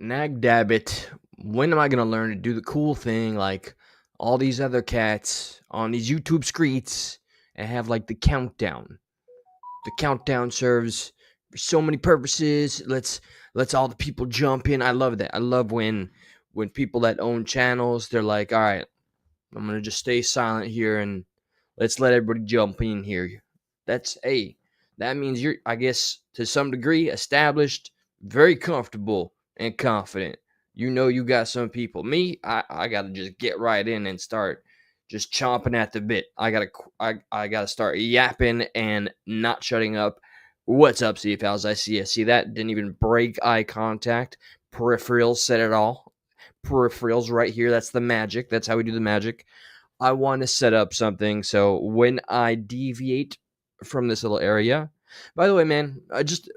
Nag dabbit. When am I gonna learn to do the cool thing like all these other cats on these YouTube streets and have like the countdown? The countdown serves so many purposes. Let's all the people jump in. I love that. I love when people that own channels, they're like, all right, I'm gonna just stay silent here and let's let everybody jump in here. That means you're, I guess, to some degree, established, very comfortable and confident. You know you got some people. Me, I gotta just get right in and start just chomping at the bit. I gotta start yapping and not shutting up. What's up, CFLs? I see you. See that? Didn't even break eye contact. Peripherals said it all. Peripherals right here. That's the magic. That's how we do the magic. I want to set up something so when I deviate from this little area. By the way, man, I just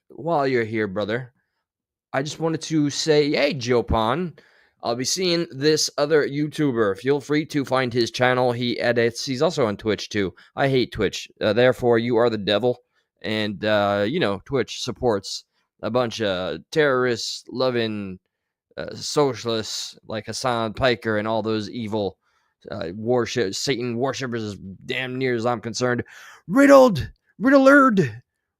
while you're here, brother, I just wanted to say, hey, Joe Pon, I'll be seeing this other YouTuber. Feel free to find his channel. He edits. He's also on Twitch too. I hate Twitch. Therefore, you are the devil. And Twitch supports a bunch of terrorists loving socialists like Hassan Piker and all those evil Satan worshippers, as damn near as I'm concerned. Riddlerd,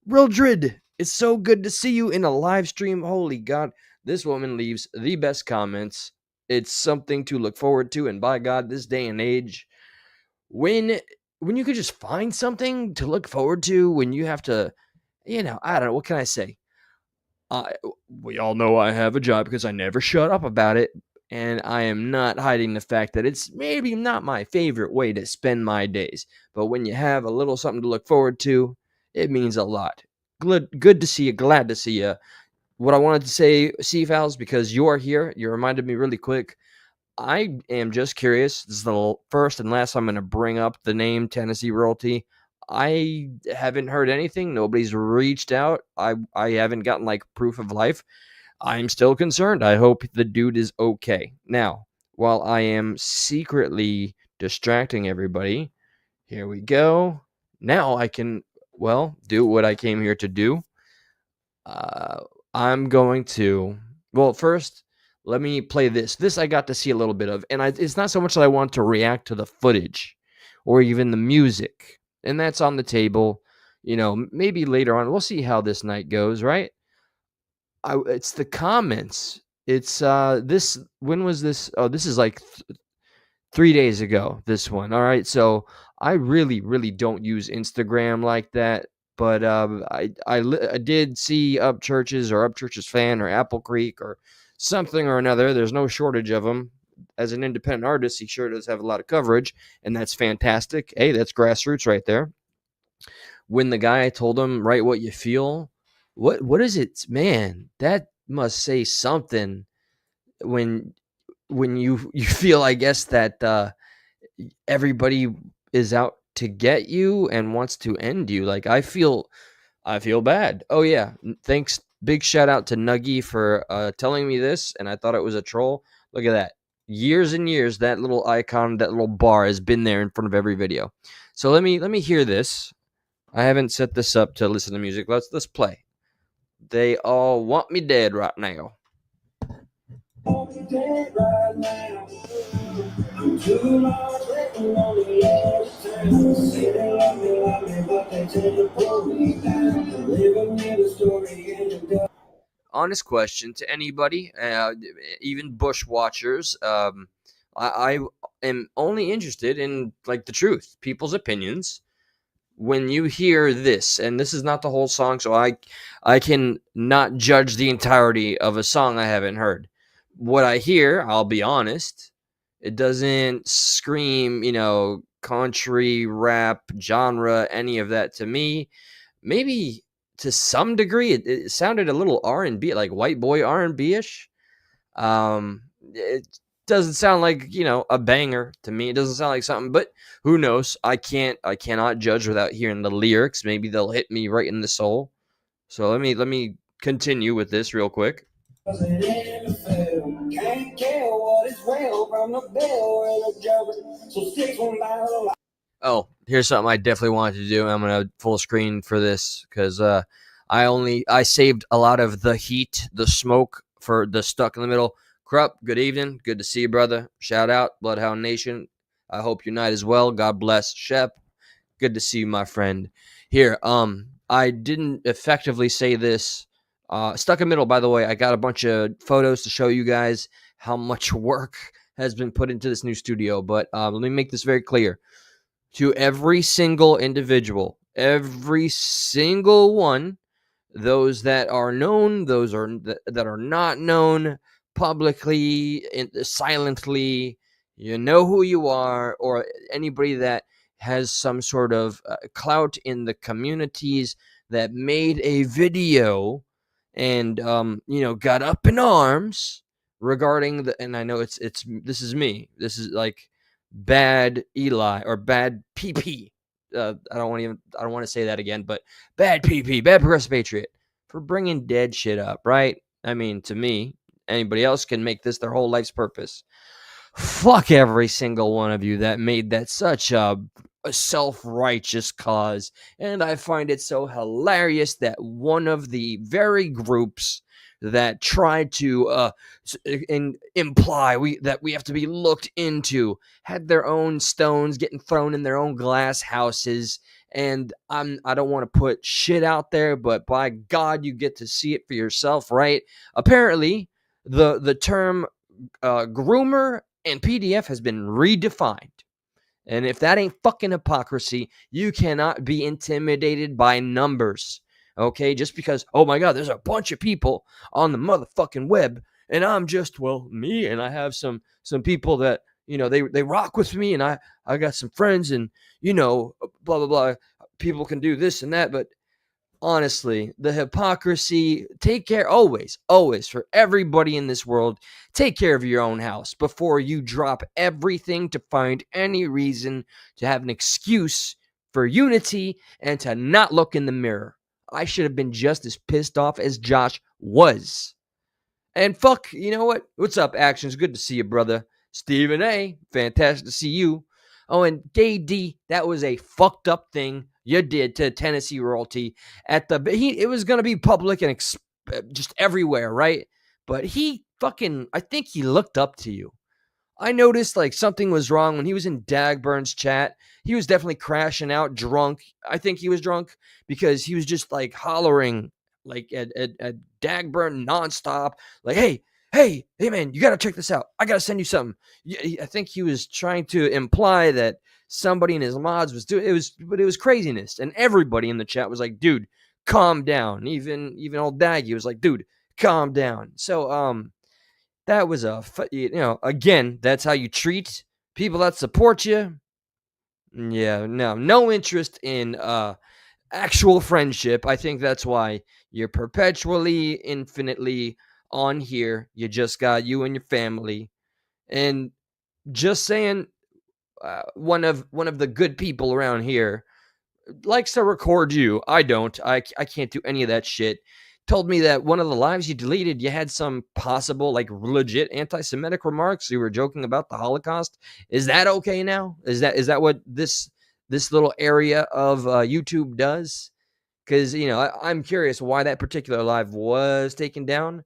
Rildred. It's so good to see you in a live stream. Holy God, this woman leaves the best comments. It's something to look forward to, and by God, this day and age, when you could just find something to look forward to, when you have to, I don't know, what can I say? We all know I have a job because I never shut up about it. And I am not hiding the fact that it's maybe not my favorite way to spend my days. But when you have a little something to look forward to, it means a lot. Good to see you. Glad to see you. What I wanted to say, CFALs, because you are here, you reminded me really quick. I am just curious. This is the first and last time I'm going to bring up the name Tennessee Royalty. I haven't heard anything. Nobody's reached out. I haven't gotten like proof of life. I'm still concerned. I hope the dude is okay. Now, while I am secretly distracting everybody, here we go. Now I can, do what I came here to do. I'm going to, first, let me play this. This I got to see a little bit of, and it's not so much that I want to react to the footage or even the music, and that's on the table. Maybe later on, we'll see how this night goes, right? It's the comments. It's this. When was this? Oh, this is like 3 days ago. This one. All right. So I really, really don't use Instagram like that. But I did see Upchurch's fan or Apple Creek or something or another. There's no shortage of them. As an independent artist, he sure does have a lot of coverage, and that's fantastic. Hey, that's grassroots right there. When the guy told him, write what you feel, what is it, man? That must say something when you feel, I guess, that everybody is out to get you and wants to end you. Like I feel bad. Oh yeah, thanks. Big shout out to Nuggy for telling me this, and I thought it was a troll. Look at that. Years and years, that little icon, that little bar has been there in front of every video. So let me hear this. I haven't set this up to listen to music. Let's play. They all want me dead right now. Honest question to anybody, even bush watchers. I am only interested in like the truth, people's opinions. When you hear this, and this is not the whole song, so I can not judge the entirety of a song I haven't heard. What I hear, I'll be honest, it doesn't scream, country, rap, genre, any of that to me. Maybe to some degree, it sounded a little R&B, like white boy R&B-ish. It doesn't sound like, a banger to me. It doesn't sound like something, but who knows? I cannot judge without hearing the lyrics. Maybe they'll hit me right in the soul. So let me continue with this real quick. Oh, here's something I definitely wanted to do. I'm gonna full screen for this because I saved a lot of the heat, the smoke for the Stuck in the Middle. Krupp, good evening. Good to see you, brother. Shout out, Bloodhound Nation. I hope you're night as well. God bless. Shep, good to see you, my friend. Here, I didn't effectively say this. Stuck in the Middle, by the way, I got a bunch of photos to show you guys how much work has been put into this new studio. But let me make this very clear to every single individual, every single one, those that are known, those are that are not known publicly, silently. You know who you are, or anybody that has some sort of clout in the communities that made a video and got up in arms regarding the. And I know it's this is me. This is like bad Eli or bad PP. I don't want to say that again, but bad PP, bad Progressive Patriot for bringing dead shit up, right? I mean, to me, anybody else can make this their whole life's purpose. Fuck every single one of you that made that such a self-righteous cause. And I find it so hilarious that one of the very groups that tried to imply that we have to be looked into had their own stones getting thrown in their own glass houses. And I don't want to put shit out there, but by God, you get to see it for yourself, right? Apparently, the term groomer and PDF has been redefined. And if that ain't fucking hypocrisy, you cannot be intimidated by numbers. Okay, just because, oh my God, there's a bunch of people on the motherfucking web, and I'm just, well, me, and I have some people that, they rock with me, and I got some friends, and, blah, blah, blah. People can do this and that, but honestly, the hypocrisy, take care always, for everybody in this world, take care of your own house before you drop everything to find any reason to have an excuse for unity and to not look in the mirror. I should have been just as pissed off as Josh was. And fuck, you know what? What's up, Actions? Good to see you, brother. Stephen A., fantastic to see you. Oh, and Gay D, that was a fucked up thing you did to Tennessee royalty at the. It was gonna be public and just everywhere, right? But I think he looked up to you. I noticed like something was wrong when he was in Dagburn's chat. He was definitely crashing out, drunk. I think he was drunk because he was just like hollering like at Dagburn nonstop, like, hey, man, you got to check this out. I got to send you something. I think he was trying to imply that somebody in his mods was doing it, but it was craziness. And everybody in the chat was like, dude, calm down. Even old Daggy was like, dude, calm down. So, that was again, that's how you treat people that support you. Yeah, no interest in actual friendship. I think that's why you're perpetually, infinitely on here. You just got you and your family. And just saying, one of the good people around here likes to record you. I don't. I can't do any of that shit. Told me that one of the lives you deleted, you had some possible, like, legit anti-Semitic remarks. You were joking about the Holocaust. Is that okay now? Is that what this little area of YouTube does? Because I'm curious why that particular live was taken down.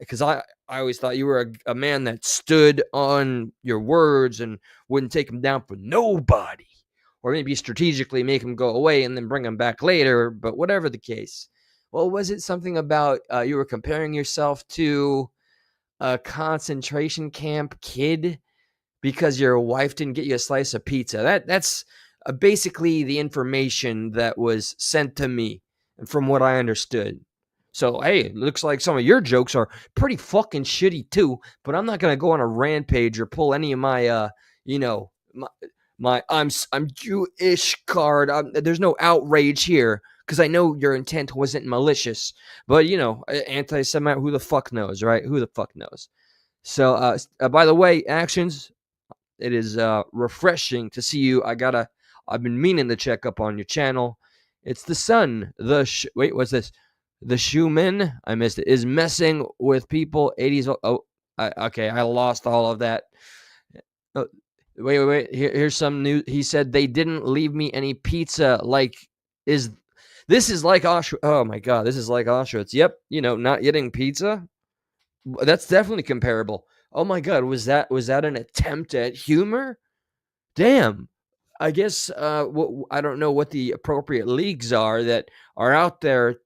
Because I always thought you were a man that stood on your words and wouldn't take them down for nobody. Or maybe strategically make them go away and then bring them back later. But whatever the case. Well, was it something about you were comparing yourself to a concentration camp kid because your wife didn't get you a slice of pizza? That's basically the information that was sent to me from what I understood. So, hey, it looks like some of your jokes are pretty fucking shitty too, but I'm not going to go on a rampage or pull any of my, my I'm Jewish card. There's no outrage here because I know your intent wasn't malicious, but anti-Semite, who the fuck knows, right? Who the fuck knows? So, by the way, Actions, it is refreshing to see you. I've been meaning to check up on your channel. It's the son. Wait, what's this? The Shoeman, I missed it, is messing with people 80s. Okay, I lost all of that. Wait. Here's some news. He said they didn't leave me any pizza. This is like Auschwitz. Oh my God, this is like Auschwitz. Yep, not getting pizza. That's definitely comparable. Oh my god, was that an attempt at humor? Damn. I guess I don't know what the appropriate leagues are that are out there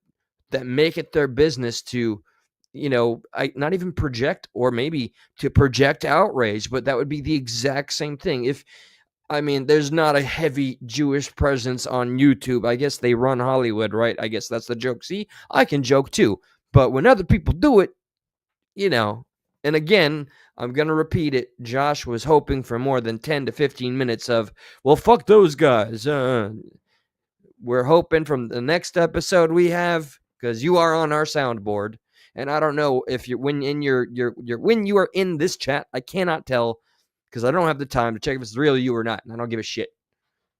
that make it their business to, not even project, or maybe to project outrage, but that would be the exact same thing. If I mean, there's not a heavy Jewish presence on YouTube. I guess they run Hollywood, right? I guess that's the joke. See, I can joke too, but when other people do it, you know, and again, I'm going to repeat it. Josh was hoping for more than 10 to 15 minutes of, well, fuck those guys. We're hoping from the next episode we have, because you are on our soundboard. And I don't know if you're when in your when you are in this chat, I cannot tell because I don't have the time to check if it's real you or not, and I don't give a shit.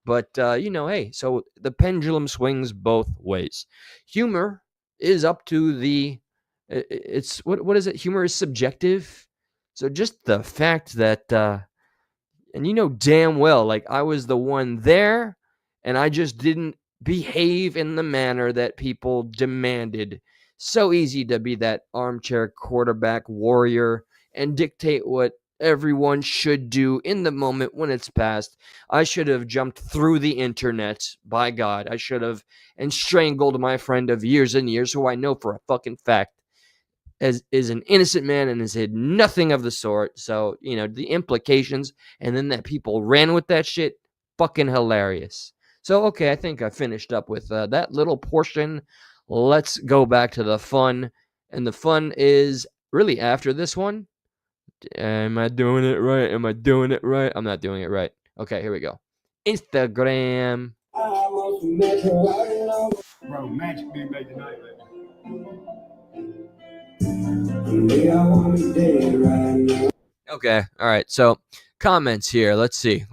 But hey, so the pendulum swings both ways. Humor is up to the it's what is it? Humor is subjective. So just the fact that and you know damn well, like I was the one there and I just didn't behave in the manner that people demanded. So easy to be that armchair quarterback warrior and dictate what everyone should do in the moment when it's past. I should have jumped through the internet. By God, I should have and strangled my friend of years and years, who I know for a fucking fact is an innocent man and has had nothing of the sort. So, the implications, and then that people ran with that shit, fucking hilarious. So, okay, I think I finished up with that little portion. Let's go back to the fun. And the fun is really after this one. Am I doing it right? Am I doing it right? I'm not doing it right. Okay, here we go. Instagram. Bro, magic being made tonight, man. Okay, all right. So comments here. Let's see.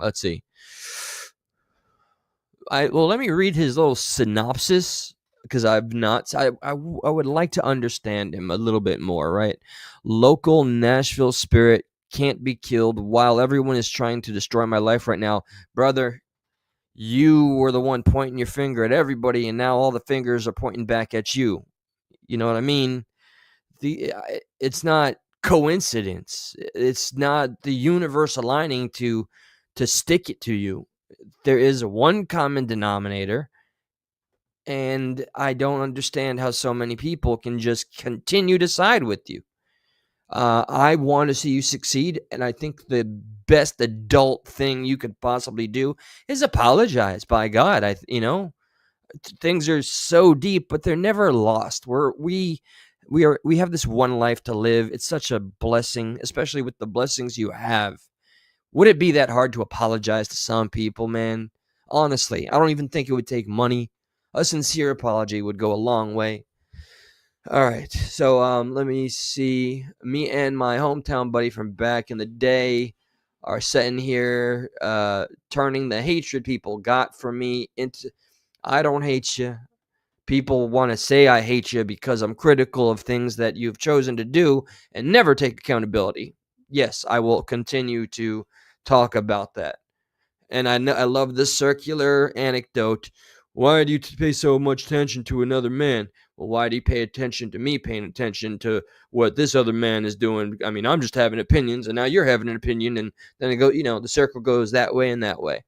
Let me read his little synopsis because I've not. I would like to understand him a little bit more. Right, local Nashville spirit can't be killed while everyone is trying to destroy my life right now, brother. You were the one pointing your finger at everybody, and now all the fingers are pointing back at you. You know what I mean? It's not coincidence. It's not the universe aligning to stick it to you. There is one common denominator, and I don't understand how so many people can just continue to side with you. I want to see you succeed, and I think the best adult thing you could possibly do is apologize. By God, things are so deep, but they're never lost. We have this one life to live. It's such a blessing, especially with the blessings you have. Would it be that hard to apologize to some people, man? Honestly, I don't even think it would take money. A sincere apology would go a long way. All right, so let me see. Me and my hometown buddy from back in the day are sitting here, turning the hatred people got for me into I don't hate you. People want to say I hate you because I'm critical of things that you've chosen to do and never take accountability. Yes, I will continue to talk about that. And I love the circular anecdote. Why do you pay so much attention to another man? Well, why do you pay attention to me paying attention to what this other man is doing? I mean, I'm just having opinions, and now you're having an opinion, and then the circle goes that way and that way.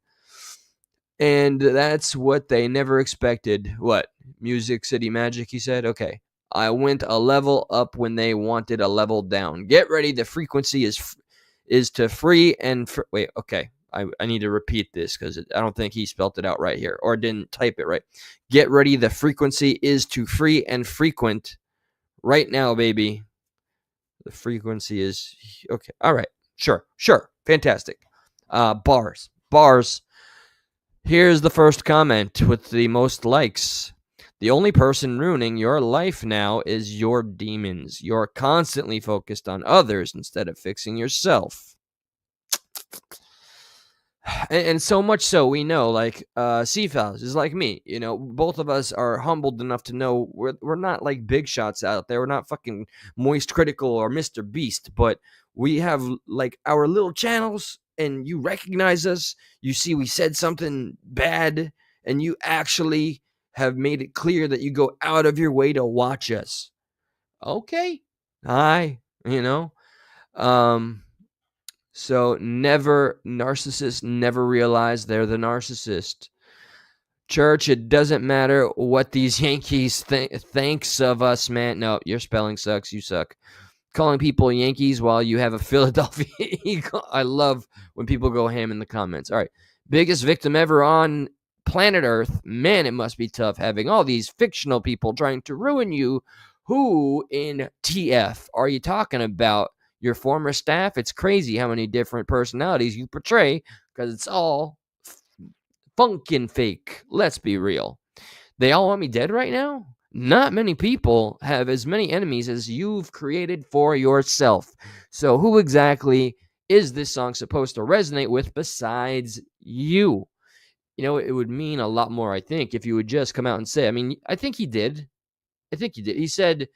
And that's what they never expected. What? Music City Magic, he said? Okay. I went a level up when they wanted a level down. Get ready. The frequency is to free and... Wait, okay. I need to repeat this because I don't think he spelt it out right here or didn't type it right. Get ready. The frequency is to free and frequent right now, baby. The frequency is... Okay. All right. Sure. Fantastic. Bars. Here's the first comment with the most likes. The only person ruining your life now is your demons. You're constantly focused on others instead of fixing yourself. And so much so, we know, like, Seafows is like me. Both of us are humbled enough to know we're not like big shots out there. We're not fucking Moist Critical or Mr. Beast, but we have like our little channels, and you recognize us. You see we said something bad, and you actually have made it clear that you go out of your way to watch us. Okay. Hi. you know? Um, so narcissists never realize they're the narcissist. Church, it doesn't matter what these Yankees thinks of us, man. No, your spelling sucks. You suck. Calling people Yankees while you have a Philadelphia Eagle. I love when people go ham in the comments. All right. Biggest victim ever on planet Earth. Man, it must be tough having all these fictional people trying to ruin you. Who in TF are you talking about? Your former staff? It's crazy how many different personalities you portray because it's all funkin' fake. Let's be real. They all want me dead right now? Not many people have as many enemies as you've created for yourself. So, who exactly is this song supposed to resonate with besides you? You know, it would mean a lot more, I think, if you would just come out and say, I mean, I think he did. I think he did. He said,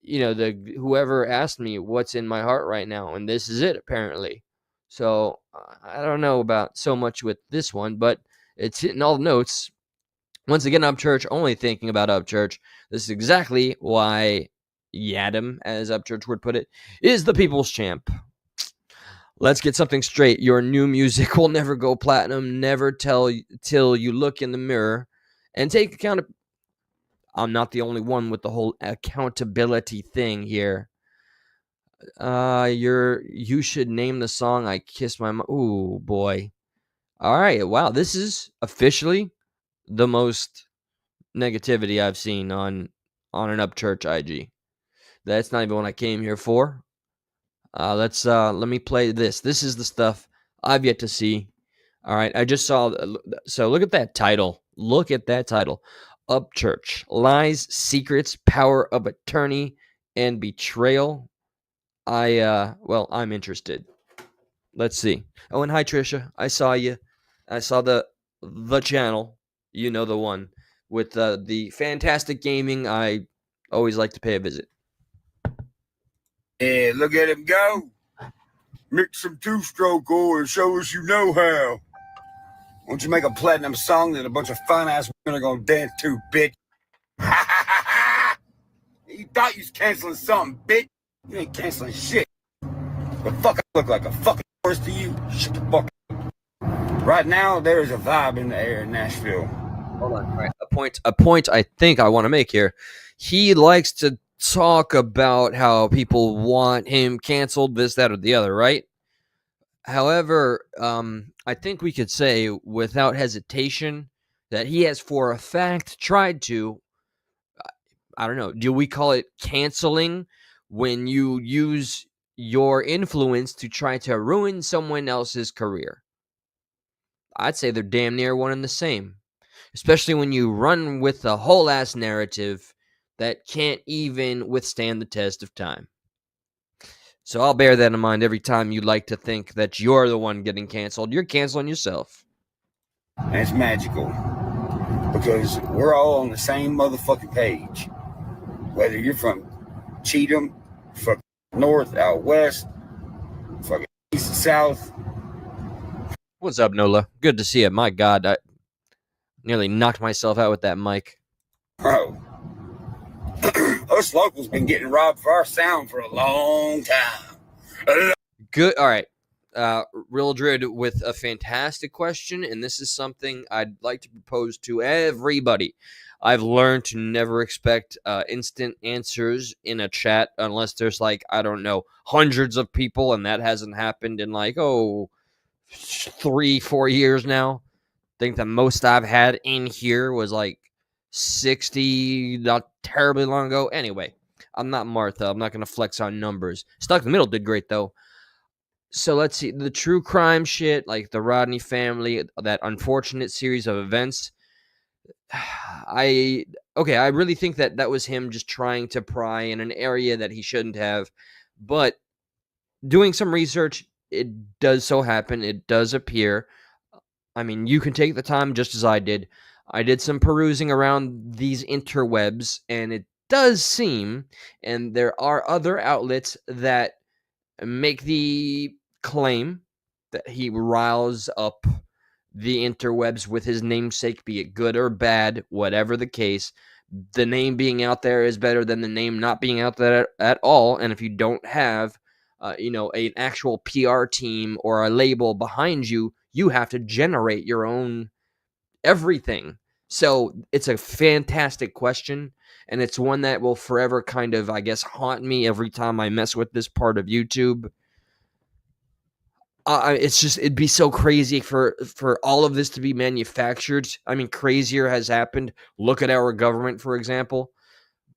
you know, whoever asked me what's in my heart right now, and this is it, apparently. So, I don't know about so much with this one, but it's hitting all the notes. Once again, Upchurch, only thinking about Upchurch. This is exactly why Yadam, as Upchurch would put it, is the people's champ. Let's get something straight. Your new music will never go platinum. Never till you look in the mirror and take account of. I'm not the only one with the whole accountability thing here. You should name the song "I Kiss My Mom." Ooh boy. All right. Wow. This is officially the most negativity I've seen on an Upchurch IG. That's not even what I came here for. Let me play this. This is the stuff I've yet to see. All right, I just saw. So look at that title. Look at that title. Upchurch: Lies, Secrets, Power of Attorney, and Betrayal. I'm interested. Let's see. Oh, and hi Trisha. I saw you. I saw the channel. You know the one with the fantastic gaming. I always like to pay a visit. Yeah, look at him go. Mix some two-stroke oil and show us you know how. Why don't you make a platinum song that a bunch of fine-ass women are gonna dance to, bitch? You thought you was canceling something, bitch. You ain't canceling shit. The fuck I look like a fucking horse to you? Shut the fuck up. Right now, there is a vibe in the air in Nashville. Hold on. All right. A point I think I want to make here. He likes to talk about how people want him canceled, this, that, or the other, right? However, I think we could say without hesitation that he has for a fact tried to, I don't know, do we call it canceling when you use your influence to try to ruin someone else's career? I'd say they're damn near one and the same, especially when you run with a whole ass narrative that can't even withstand the test of time. So I'll bear that in mind every time you like to think that you're the one getting canceled. You're canceling yourself. And it's magical. Because we're all on the same motherfucking page. Whether you're from Cheatham, fucking north, out west, fucking east and south. What's up, Nola? Good to see you. My God, I nearly knocked myself out with that mic. Bro, us locals been getting robbed for our sound for a long time. Good. All right. Real Drid with a fantastic question, and this is something I'd like to propose to everybody. I've learned to never expect instant answers in a chat unless there's like, I don't know, hundreds of people, and that hasn't happened in like, 3-4 years now. I think the most I've had in here was like 60, not terribly long ago. Anyway, I'm not Martha. I'm not going to flex on numbers. Stuck in the Middle did great, though. So let's see. The true crime shit, like the Rodney family, that unfortunate series of events. I really think that was him just trying to pry in an area that he shouldn't have. But doing some research, it does so happen. It does appear. I mean, you can take the time just as I did. I did some perusing around these interwebs, and it does seem, and there are other outlets that make the claim that he riles up the interwebs with his namesake, be it good or bad, whatever the case, the name being out there is better than the name not being out there at all. And if you don't have, an actual PR team or a label behind you, you have to generate your own everything. So it's a fantastic question. And it's one that will forever kind of, I guess, haunt me every time I mess with this part of YouTube. It'd be so crazy for all of this to be manufactured. I mean, crazier has happened. Look at our government, for example.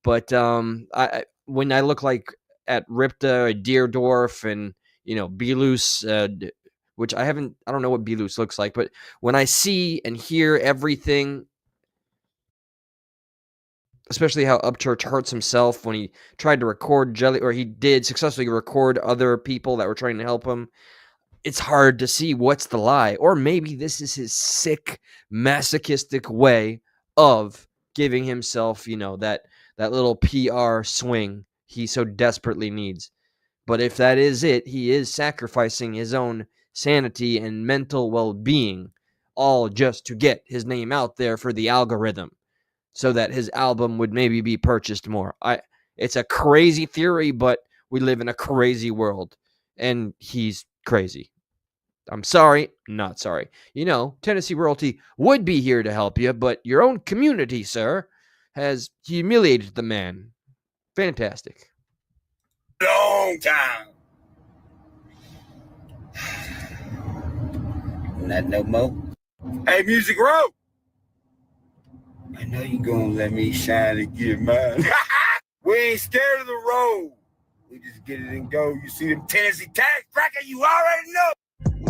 But when I look like at Ripta, Deerdorf, and Belus, which I don't know what Belus looks like, but when I see and hear everything, especially how Upchurch hurts himself when he tried to record Jelly, or he did successfully record other people that were trying to help him. It's hard to see what's the lie. Or maybe this is his sick, masochistic way of giving himself, that little PR swing he so desperately needs. But if that is it, he is sacrificing his own sanity and mental well-being, all just to get his name out there for the algorithm so that his album would maybe be purchased more. It's a crazy theory, but we live in a crazy world, and he's crazy. I'm sorry, not sorry. Tennessee Royalty would be here to help you, but your own community, sir, has humiliated the man. Fantastic. Long time. Not no more. Hey, Music Row. I know you gonna let me shine and get mine. We ain't scared of the road. We just get it and go. You see them Tennessee tax bracket, you already know.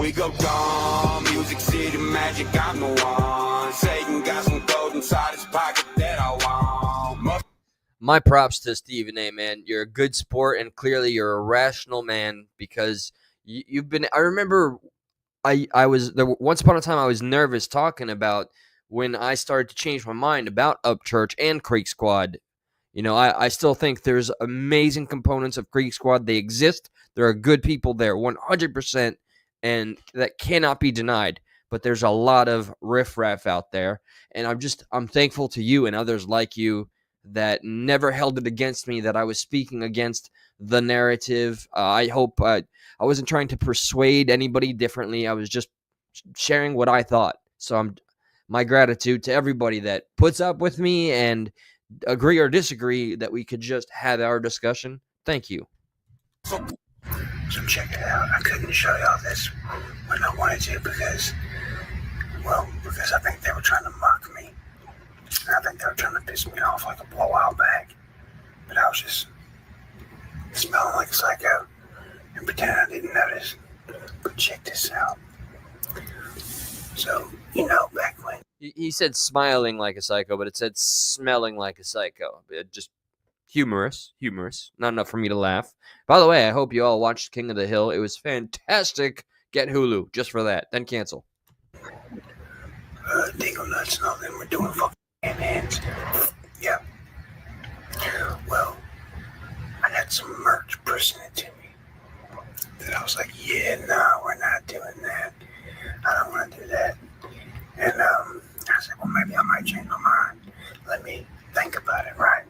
We go dumb, Music City Magic, I'm the one. Satan got some gold inside his pocket that I want. My props to Stephen A, man. You're a good sport, and clearly you're a rational man, because you've been. I remember I was there once upon a time. I was nervous talking about when I started to change my mind about Upchurch and Creek Squad. I still think there's amazing components of Creek Squad. They exist. There are good people there, 100%, and that cannot be denied. But there's a lot of riffraff out there, and I'm thankful to you and others like you that never held it against me that I was speaking against the narrative. I hope I wasn't trying to persuade anybody differently. I was just sharing what I thought. So my gratitude to everybody that puts up with me and agree or disagree that we could just have our discussion. Thank you. So check it out. I couldn't show y'all this when I wanted to because I think they were trying to mock me. I think they were trying to piss me off like a while back. But I was just smelling like a psycho and pretending I didn't notice. But check this out. So, back when. He said smiling like a psycho, but it said smelling like a psycho. Just humorous. Not enough for me to laugh. By the way, I hope you all watched King of the Hill. It was fantastic. Get Hulu just for that. Then cancel. Dingle nuts and all them were doing fucking hands. Yeah. Well, I had some merch presented to me that I was like, yeah, no, we're not doing that. I don't want to do that. And I said, well, maybe I might change my mind. Let me think about it, right?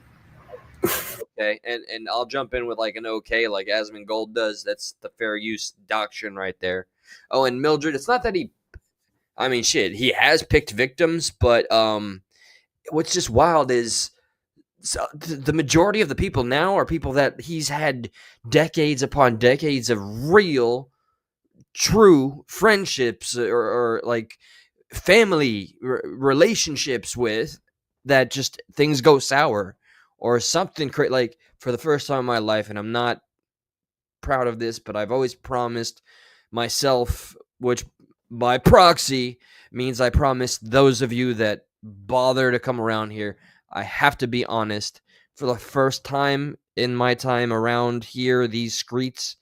Okay, and I'll jump in with like an okay, like Asmongold does. That's the fair use doctrine right there. Oh, and Mildred, it's not that he has picked victims, but what's just wild is the majority of the people now are people that he's had decades upon decades of real, true friendships or like family relationships with, that just things go sour or something like for the first time in my life. And I'm not proud of this, but I've always promised myself, which by proxy means I promised those of you that bother to come around here, I have to be honest. For the first time in my time around here, these streets,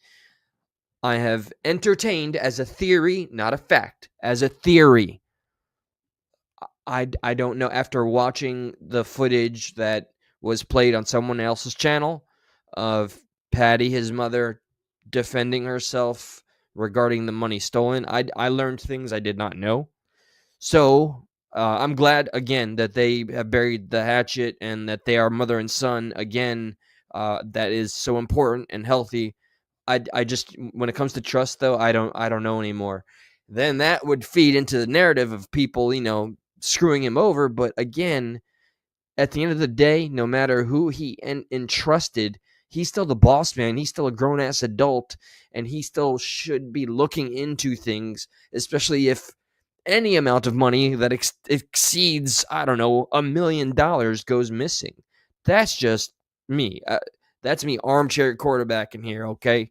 I have entertained as a theory, not a fact, as a theory. I don't know, after watching the footage that was played on someone else's channel of Patty, his mother, defending herself regarding the money stolen, I learned things I did not know. So I'm glad again that they have buried the hatchet and that they are mother and son again. That is so important and healthy. I just, when it comes to trust though, I don't know anymore. Then that would feed into the narrative of people, screwing him over. But again, at the end of the day, no matter who he entrusted, he's still the boss man. He's still a grown ass adult, and he still should be looking into things, especially if any amount of money that exceeds, I don't know, $1 million goes missing. That's just me. That's me, armchair quarterback in here. Okay,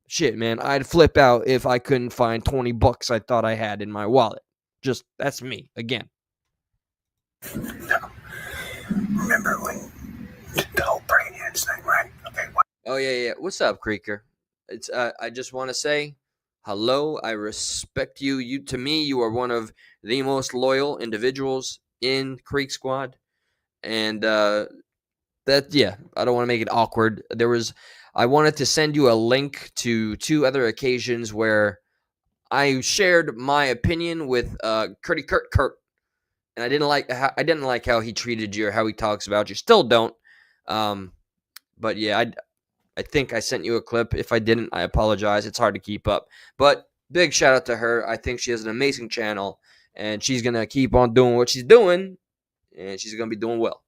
shit, man, I'd flip out if I couldn't find $20 I thought I had in my wallet. Just that's me again. No. Remember when the whole brain hands thing, right? Okay. Oh yeah. What's up, Creaker? It's I just want to say hello. I respect you. To me, you are one of the most loyal individuals in Creek Squad, and yeah, I don't want to make it awkward. I wanted to send you a link to two other occasions where I shared my opinion with Kurt, and I didn't like how he treated you or how he talks about you. Still don't. But yeah, I think I sent you a clip. If I didn't, I apologize. It's hard to keep up. But big shout out to her. I think she has an amazing channel, and she's going to keep on doing what she's doing, and she's going to be doing well.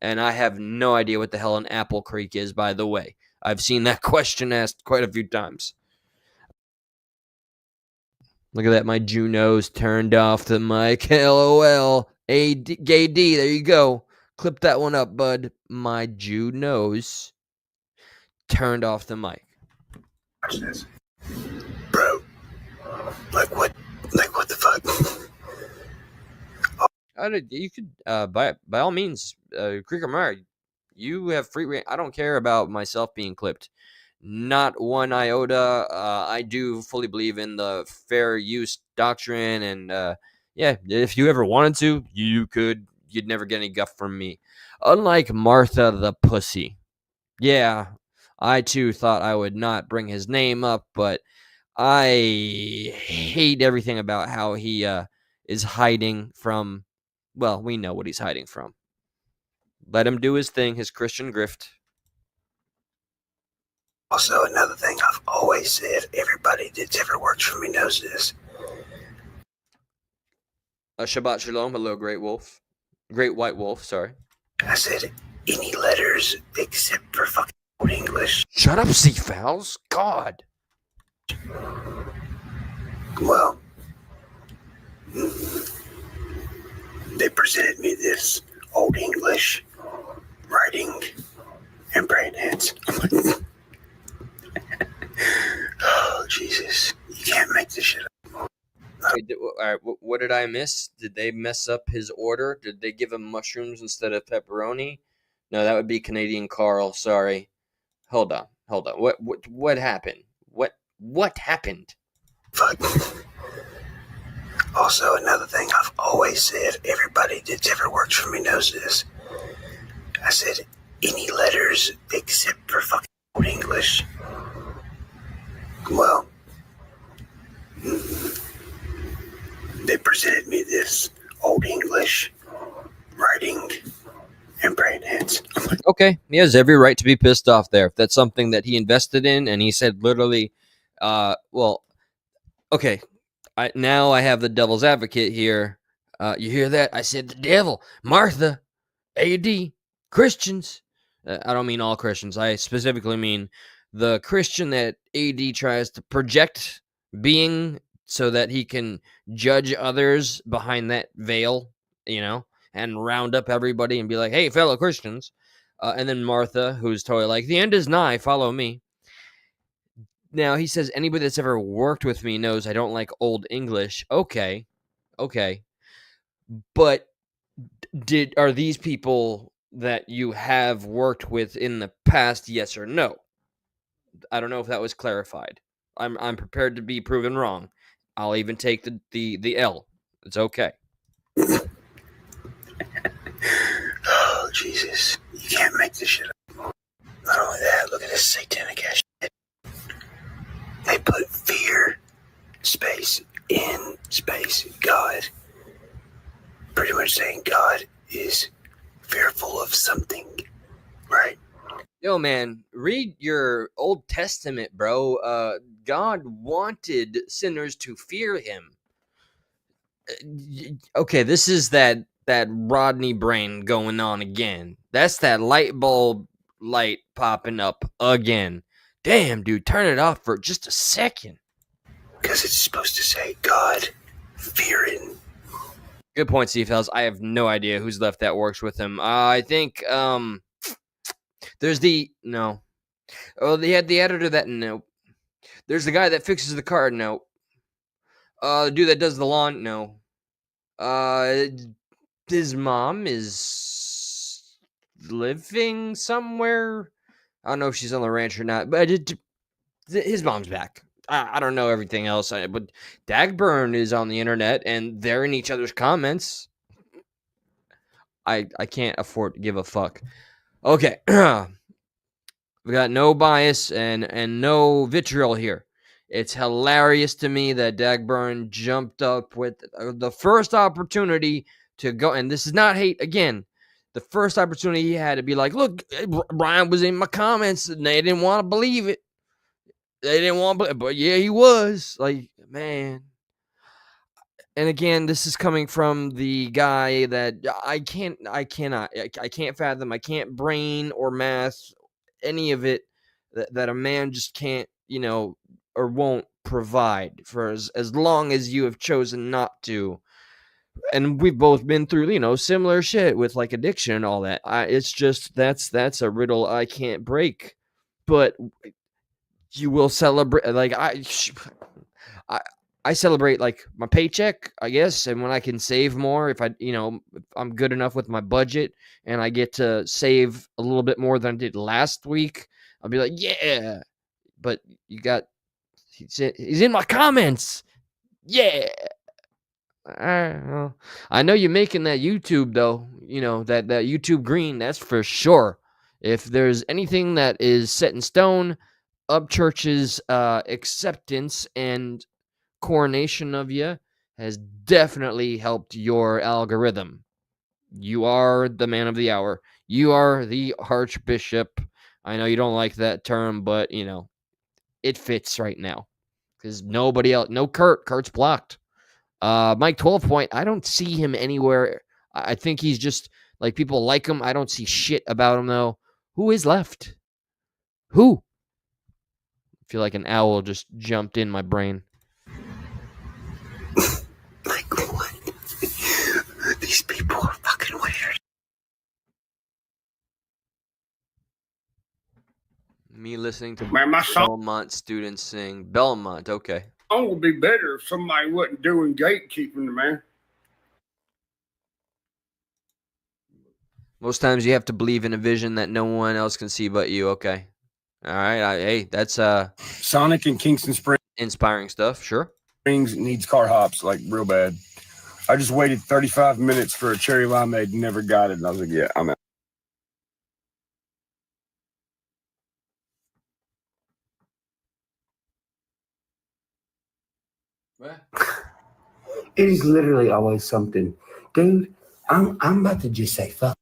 And I have no idea what the hell an Apple Creek is, by the way. I've seen that question asked quite a few times. Look at that. My Juno's turned off the mic. LOL. Gay D, there you go. Clip that one up, bud. My Juno's turned off the mic. Watch this. Bro. Like what the fuck? You could, by all means, Creeker Meyer, you have free reign. I don't care about myself being clipped. Not one iota. I do fully believe in the fair use doctrine, and yeah, if you ever wanted to, you could. You'd never get any guff from me. Unlike Martha the pussy. Yeah, I too thought I would not bring his name up, but I hate everything about how he is hiding from. Well, we know what he's hiding from. Let him do his thing, his Christian grift. Also, another thing I've always said, everybody that's ever worked for me knows this. Shabbat Shalom, hello, Great White Wolf, sorry. I said any letters except for fucking English. Shut up, Seafowls. God. Well, they presented me this Old English writing and brain hands. Oh, Jesus. You can't make this shit up. Wait, all right, what did I miss? Did they mess up his order? Did they give him mushrooms instead of pepperoni? No, that would be Canadian Carl. Sorry. Hold on. What happened? What happened? Fuck. Also, another thing I've always said, everybody that's ever worked for me knows this. I said any letters except for fucking Old English. Well, they presented me this Old English writing and brain hands. Okay, he has every right to be pissed off there. If that's something that he invested in, and he said literally, well, okay, now I have the devil's advocate here. You hear that? I said the devil, Martha, AD, Christians. I don't mean all Christians. I specifically mean the Christian that AD tries to project being so that he can judge others behind that veil, and round up everybody and be like, hey, fellow Christians. And then Martha, who's totally like, the end is nigh, follow me. Now, he says, anybody that's ever worked with me knows I don't like Old English. Okay. But are these people that you have worked with in the past, yes or no? I don't know if that was clarified. I'm prepared to be proven wrong. I'll even take the L. It's okay. Oh, Jesus. You can't make this shit up. Not only that, look at this satanic ass shit. They put fear, space, in space, God. of something, right? Yo, man, read your Old Testament, bro. God wanted sinners to fear him. Okay, this is that Rodney brain going on again. That's that light bulb light popping up again. Damn, dude, turn it off for just a second. Because it's supposed to say God fearing. Good point, Seafells. I have no idea who's left that works with him. I think there's no. Oh, they had the editor that no. There's the guy that fixes the car, no. The dude that does the lawn, no. His mom is living somewhere. I don't know if she's on the ranch or not, but his mom's back. I don't know everything else, but Dagburn is on the internet, and they're in each other's comments. I can't afford to give a fuck. Okay, we got no bias and no vitriol here. It's hilarious to me that Dagburn jumped up with the first opportunity to go, and this is not hate again. The first opportunity he had to be like, look, Brian was in my comments, and they didn't want to believe it. They didn't want to believe it, but yeah, he was. Like, man. And again, this is coming from the guy that I can't fathom. I can't brain or math any of it that a man just can't, or won't provide for as long as you have chosen not to. And we've both been through, similar shit with like addiction and all that. It's just that's a riddle I can't break. But you will celebrate like I celebrate like my paycheck, I guess, and when I can save more, if I'm good enough with my budget and I get to save a little bit more than I did last week, I'll be like, yeah. But he's in my comments. Yeah. I know you're making that YouTube though, that YouTube green, that's for sure. If there's anything that is set in stone, Upchurch's acceptance and coronation of you has definitely helped your algorithm. You are the man of the hour. You are the archbishop. I know you don't like that term, but it fits right now because nobody else. No Kurt's blocked. Mike 12 Point, I don't see him anywhere. I think he's just like people like him. I don't see shit about him though. Who is left? Who? I feel like an owl just jumped in my brain. Like what? These people are fucking weird. Me listening to Man, my song Belmont students sing. Belmont, okay. would be better if somebody wasn't doing gatekeeping, man. Most times you have to believe in a vision that no one else can see but you. Okay. All right. Hey, that's Sonic and Kingston inspiring stuff. Sure. Springs needs car hops like real bad. I just waited 35 minutes for a cherry limeade, never got it, and I was like, yeah, I'm out. What? It is literally always something. Dude, I'm about to just say fuck.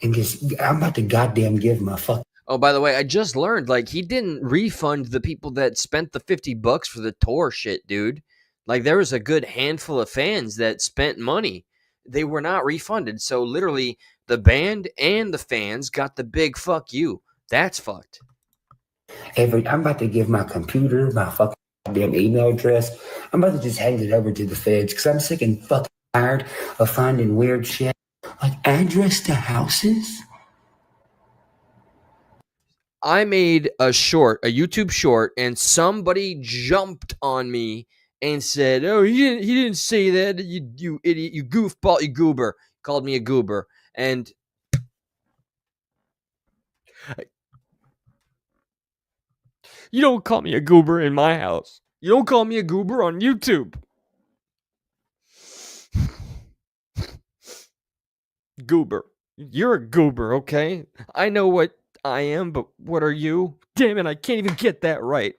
And I'm about to goddamn give my fuck. Oh, by the way, I just learned like he didn't refund the people that spent the $50 for the tour shit, dude. Like there was a good handful of fans that spent money. They were not refunded. So literally the band and the fans got the big fuck you. That's fucked. I'm about to give my computer, my fucking damn email address. I'm about to just hand it over to the feds because I'm sick and fucking tired of finding weird shit like address to houses. I made a YouTube short, and somebody jumped on me and said, "Oh, he didn't say that. You idiot, you goofball, you goober." Called me a goober, and you don't call me a goober in my house. You don't call me a goober on YouTube. Goober. You're a goober, okay? I know what I am, but what are you? Damn it, I can't even get that right.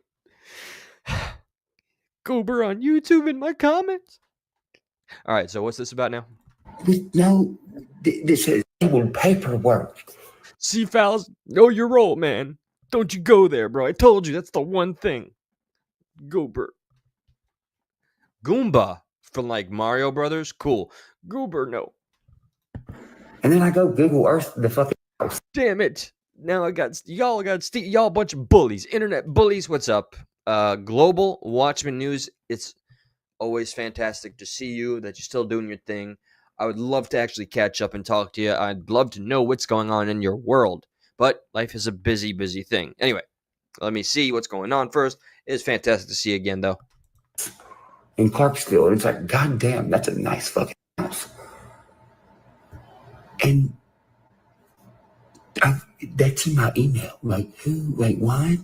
Goober on YouTube in my comments. All right, so what's this about now? No, this is with paperwork. See, Fouls, know your role, man. Don't you go there, bro. I told you, that's the one thing. Goober. Goomba from like Mario Brothers? Cool. Goober, no. And then I go Google Earth the fucking house. Damn it. Now y'all a bunch of bullies. Internet bullies, what's up? Global Watchman News, it's always fantastic to see you, that you're still doing your thing. I would love to actually catch up and talk to you. I'd love to know what's going on in your world. But life is a busy, busy thing. Anyway, let me see what's going on first. It's fantastic to see you again, though. In Clarksville. And it's like, God damn, that's a nice fucking house. And that's in my email. Like, who? Like, what?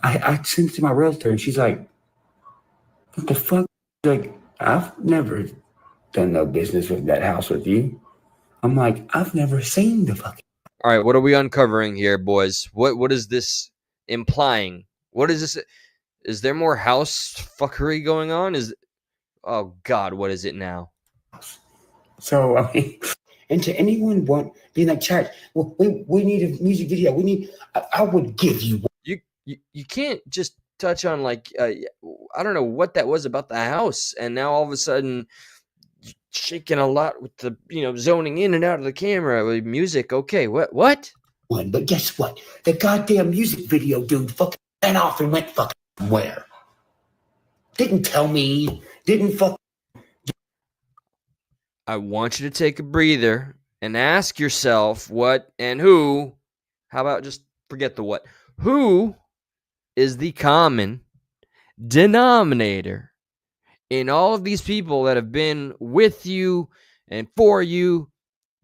I sent it to my realtor, and she's like, what the fuck? Like, I've never done no business with that house with you. I'm like, I've never seen the fucking. All right, what are we uncovering here, boys? What is this implying? What is this? Is there more house fuckery going on? Oh God, what is it now? So I mean, and to anyone being like, chat, well, we need a music video. I would give you one. You can't just touch on like I don't know what that was about the house, and now all of a sudden shaking a lot with the zoning in and out of the camera with music. Okay, what? One, but guess what? The goddamn music video dude fucking ran off and went fucking where? Didn't tell me. Didn't fuck. I want you to take a breather and ask yourself what and who. How about just forget the what? Who is the common denominator in all of these people that have been with you and for you,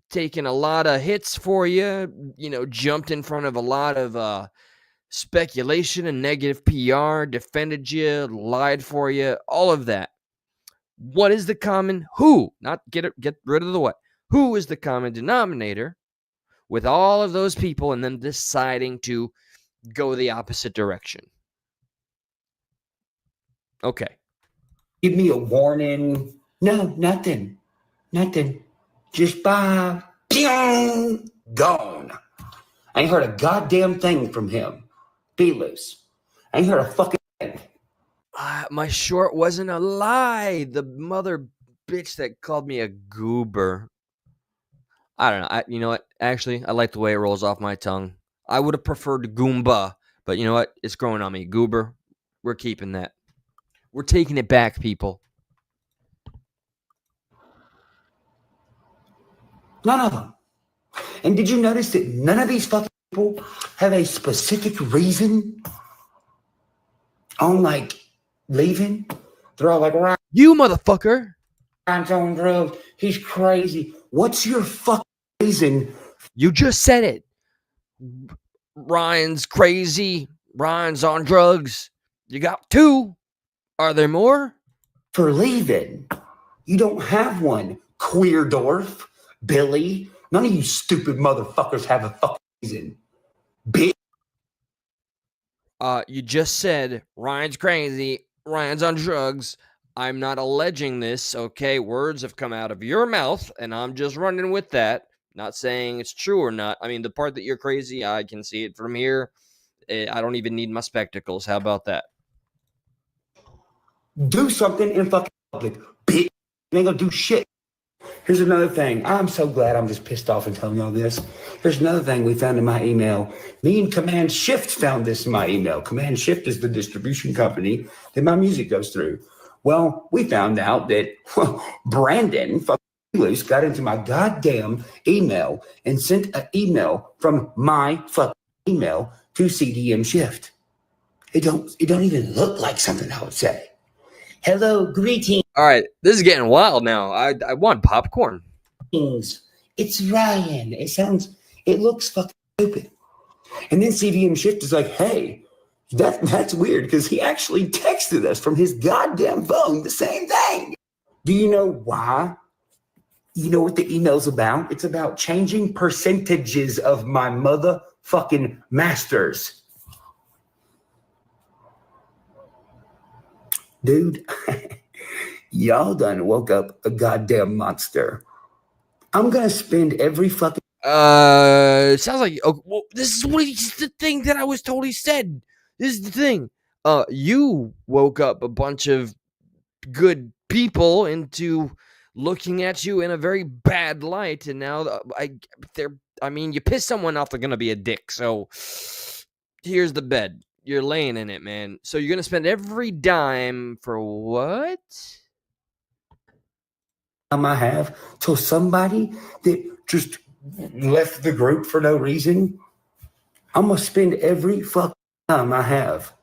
taken a lot of hits for you, jumped in front of a lot of speculation and negative PR, defended you, lied for you, all of that. What is the common who? Not get rid of the what. Who is the common denominator with all of those people and them deciding to go the opposite direction? Okay. Give me a warning. No, nothing. Just bye. Pew! Gone. I ain't heard a goddamn thing from him. Be loose. I ain't heard a fucking thing. My short wasn't a lie. The mother bitch that called me a goober. I don't know. You know what? Actually, I like the way it rolls off my tongue. I would have preferred Goomba, but you know what? It's growing on me. Goober. We're keeping that. We're taking it back, people. None of them. And did you notice that none of these fucking people have a specific reason on, like, leaving? They're all like, right. You motherfucker. Ryan's on drugs. He's crazy. What's your fucking reason? You just said it. Ryan's crazy. Ryan's on drugs. You got two. Are there more? For leaving. You don't have one. Queerdorf, Billy. None of you stupid motherfuckers have a fucking reason. Bitch. You just said Ryan's crazy. Ryan's on drugs. I'm not alleging this, okay? Words have come out of your mouth, and I'm just running with that. Not saying it's true or not. I mean, the part that you're crazy, I can see it from here. I don't even need my spectacles. How about that? Do something in fucking public, bitch. You ain't gonna do shit. Here's another thing. I'm so glad I'm just pissed off and telling y'all this. Here's another thing we found in my email. Me and Command Shift found this in my email. Command Shift is the distribution company that my music goes through. Well, we found out that Brandon fucking loose got into my goddamn email and sent an email from my fucking email to CDM Shift. It don't even look like something I would say. Hello, greetings. All right, this is getting wild now. I want popcorn. It's Ryan. It looks fucking stupid. And then CDM Shift is like, hey, that's weird because he actually texted us from his goddamn phone the same thing. Do you know why? You know what the email's about? It's about changing percentages of my motherfucking masters. Dude, y'all done woke up a goddamn monster. I'm gonna spend every fucking. Sounds like well, this is what the thing that I was told he said. This is the thing. You woke up a bunch of good people into looking at you in a very bad light, and now I mean, you piss someone off, they're gonna be a dick. So here's the bed. You're laying in it, man. So you're gonna spend every dime for what? I have till somebody that just left the group for no reason. I'm gonna spend every fucking time I have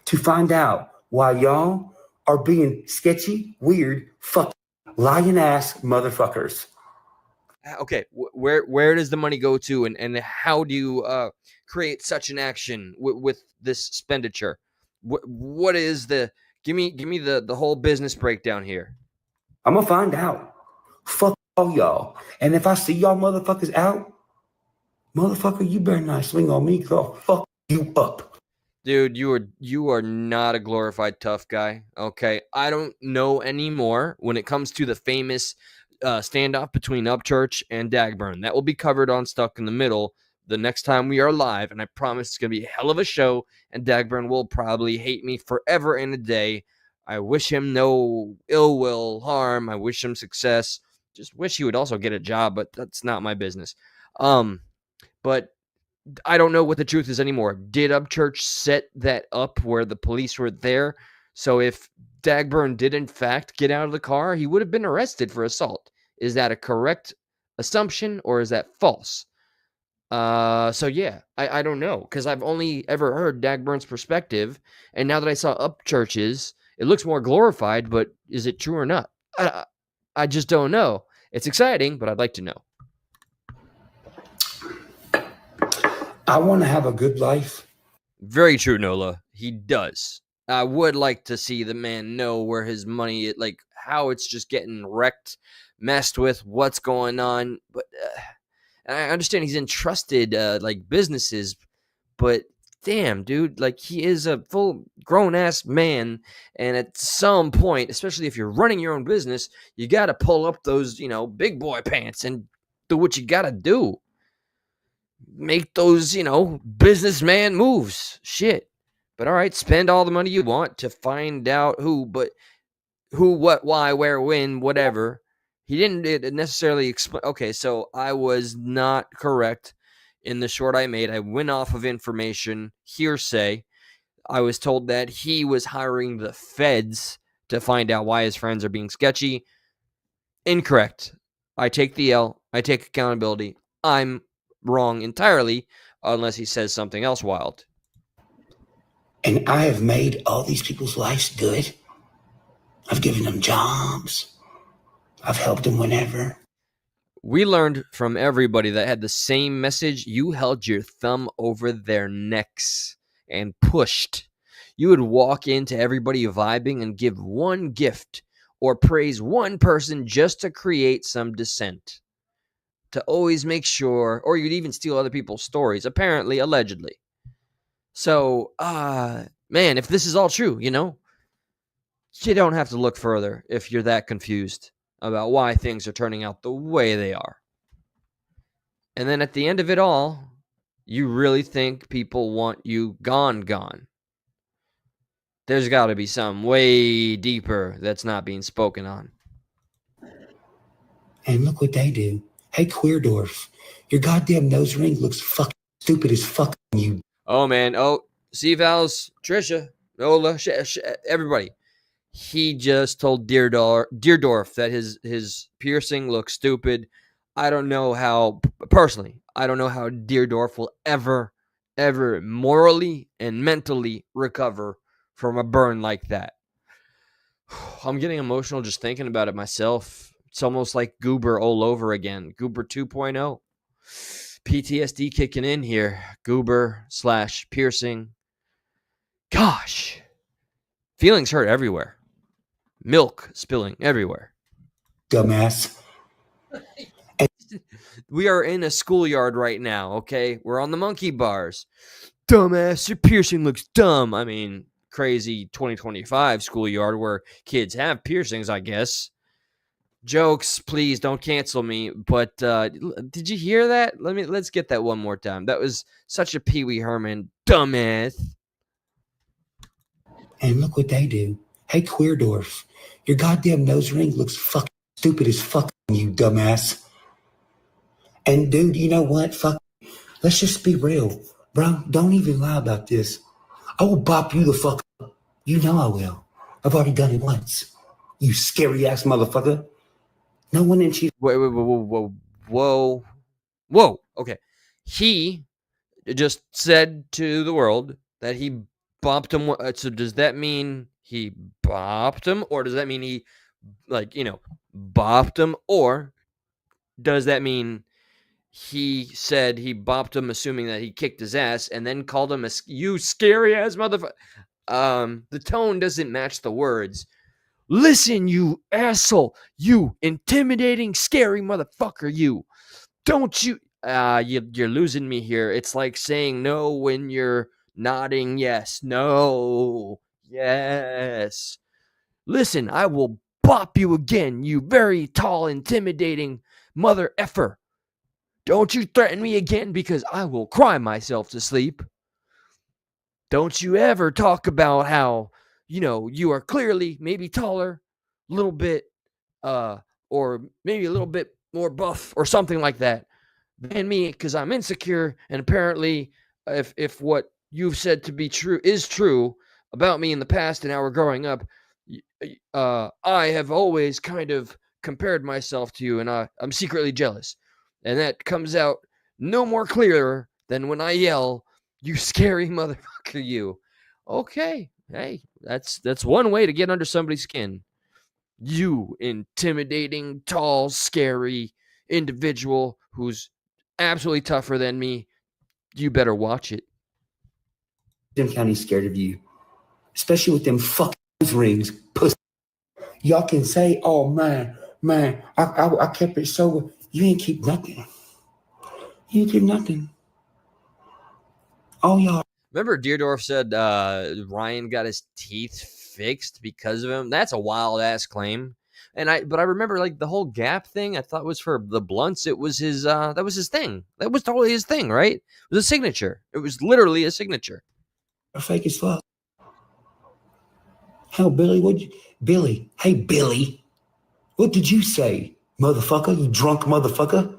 to find out why y'all are being sketchy, weird, fucking lying ass motherfuckers. Okay, where does the money go to, and how do you create such an action with this expenditure? What is the give me the whole business breakdown here? I'm gonna find out. Fuck all y'all. And if I see y'all motherfuckers out, motherfucker, you better not swing on me, girl. Fuck you up. Dude, you are not a glorified tough guy. Okay, I don't know anymore when it comes to the famous standoff between Upchurch and Dagburn. That will be covered on Stuck in the Middle the next time we are live, and I promise it's gonna be a hell of a show. And Dagburn will probably hate me forever and a day. I wish him no ill will, harm. I wish him success. Just wish he would also get a job, but that's not my business. But I don't know what the truth is anymore. Did Upchurch set that up where the police were there? So if Dagburn did in fact get out of the car, he would have been arrested for assault. Is that a correct assumption or is that false? So yeah, I don't know because I've only ever heard Dagburn's perspective, and now that I saw Upchurch's, it looks more glorified. But is it true or not? I just don't know. It's exciting, but I'd like to know. I want to have a good life. Very true, Nola. He does. I would like to see the man know where his money, like how it's just getting wrecked, messed with, what's going on. But I understand he's entrusted like businesses, but damn, dude, like he is a full grown ass man, and at some point, especially if you're running your own business, you got to pull up those, big boy pants and do what you got to do. Make those, businessman moves. Shit. But all right, spend all the money you want to find out but who, what, why, where, when, whatever. He didn't necessarily explain. Okay, so I was not correct in the short I made. I went off of information, hearsay. I was told that he was hiring the feds to find out why his friends are being sketchy. Incorrect. I take the L. I take accountability. I'm wrong entirely, unless he says something else wild. And I have made all these people's lives good. I've given them jobs. I've helped them whenever. We learned from everybody that had the same message. You held your thumb over their necks and pushed. You would walk into everybody vibing and give one gift or praise one person just to create some dissent. To always make sure, or you'd even steal other people's stories, apparently, allegedly. So, man, if this is all true, you don't have to look further if you're that confused about why things are turning out the way they are. And then at the end of it all, you really think people want you gone. There's got to be something way deeper that's not being spoken on. And look what they do. Hey, Queerdorf, your goddamn nose ring looks fucking stupid as fuck on you. Oh, man. Oh, C-Vals, Trisha, Ola, everybody. He just told Deerdorf that his piercing looks stupid. I don't know how, personally, I don't know how Deerdorf will ever morally and mentally recover from a burn like that. I'm getting emotional just thinking about it myself. It's almost like Goober all over again. Goober 2.0. PTSD kicking in here. Goober / piercing. Gosh. Feelings hurt everywhere. Milk spilling everywhere. Dumbass. We are in a schoolyard right now, okay? We're on the monkey bars. Dumbass, your piercing looks dumb. I mean, crazy 2025 schoolyard where kids have piercings, I guess. Jokes, please don't cancel me. But did you hear that? Let's get that one more time. That was such a Pee Wee Herman dumbass. And look what they do. Hey, Queerdorf, your goddamn nose ring looks fucking stupid as fuck, you dumbass. And dude, you know what? Fuck. Let's just be real. Bro, don't even lie about this. I will bop you the fuck up. You know I will. I've already done it once. You scary ass motherfucker. No one in Chief. Wait, whoa. Okay. He just said to the world that he bopped him. So does that mean he bopped him, or does that mean he, bopped him, or does that mean he said he bopped him, assuming that he kicked his ass, and then called him you scary ass motherfucker? The tone doesn't match the words. Listen, you asshole, you intimidating, scary motherfucker, you. Don't you? You're losing me here. It's like saying no when you're nodding yes. No. Yes. Listen, I will bop you again, you very tall, intimidating mother effer. Don't you threaten me again, because I will cry myself to sleep. Don't you ever talk about how, you are clearly maybe taller, a little bit, or maybe a little bit more buff or something like that than me, because I'm insecure. And apparently, if what you've said to be true is true about me in the past and how we're growing up, I have always kind of compared myself to you, and I'm secretly jealous. And that comes out no more clearer than when I yell, "You scary motherfucker, you." Okay, hey, that's one way to get under somebody's skin. You intimidating, tall, scary individual who's absolutely tougher than me. You better watch it. Them county's scared of you, especially with them fucking rings, pussy. Y'all can say, "Oh man, I kept it sober." You ain't keep nothing. You ain't keep nothing. All y'all. Remember, Deerdorf said Ryan got his teeth fixed because of him. That's a wild ass claim. But I remember like the whole Gap thing. I thought was for the blunts. It was his. That was his thing. That was totally his thing, right? It was a signature. It was literally a signature. Fake as fuck. Hell, Billy? Hey, Billy, what did you say, motherfucker? You drunk motherfucker?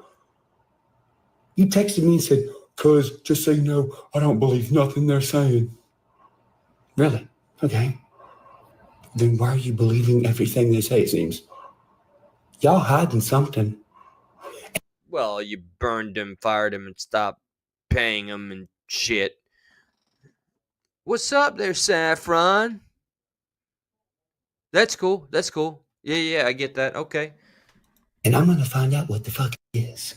You texted me and said, "Cuz, just so you know, I don't believe nothing they're saying." Really? Okay. Then why are you believing everything they say, it seems? Y'all hiding something. Well, you burned him, fired him, and stopped paying him and shit. What's up there, Saffron? That's cool. That's cool. Yeah, I get that. Okay. And I'm going to find out what the fuck it is.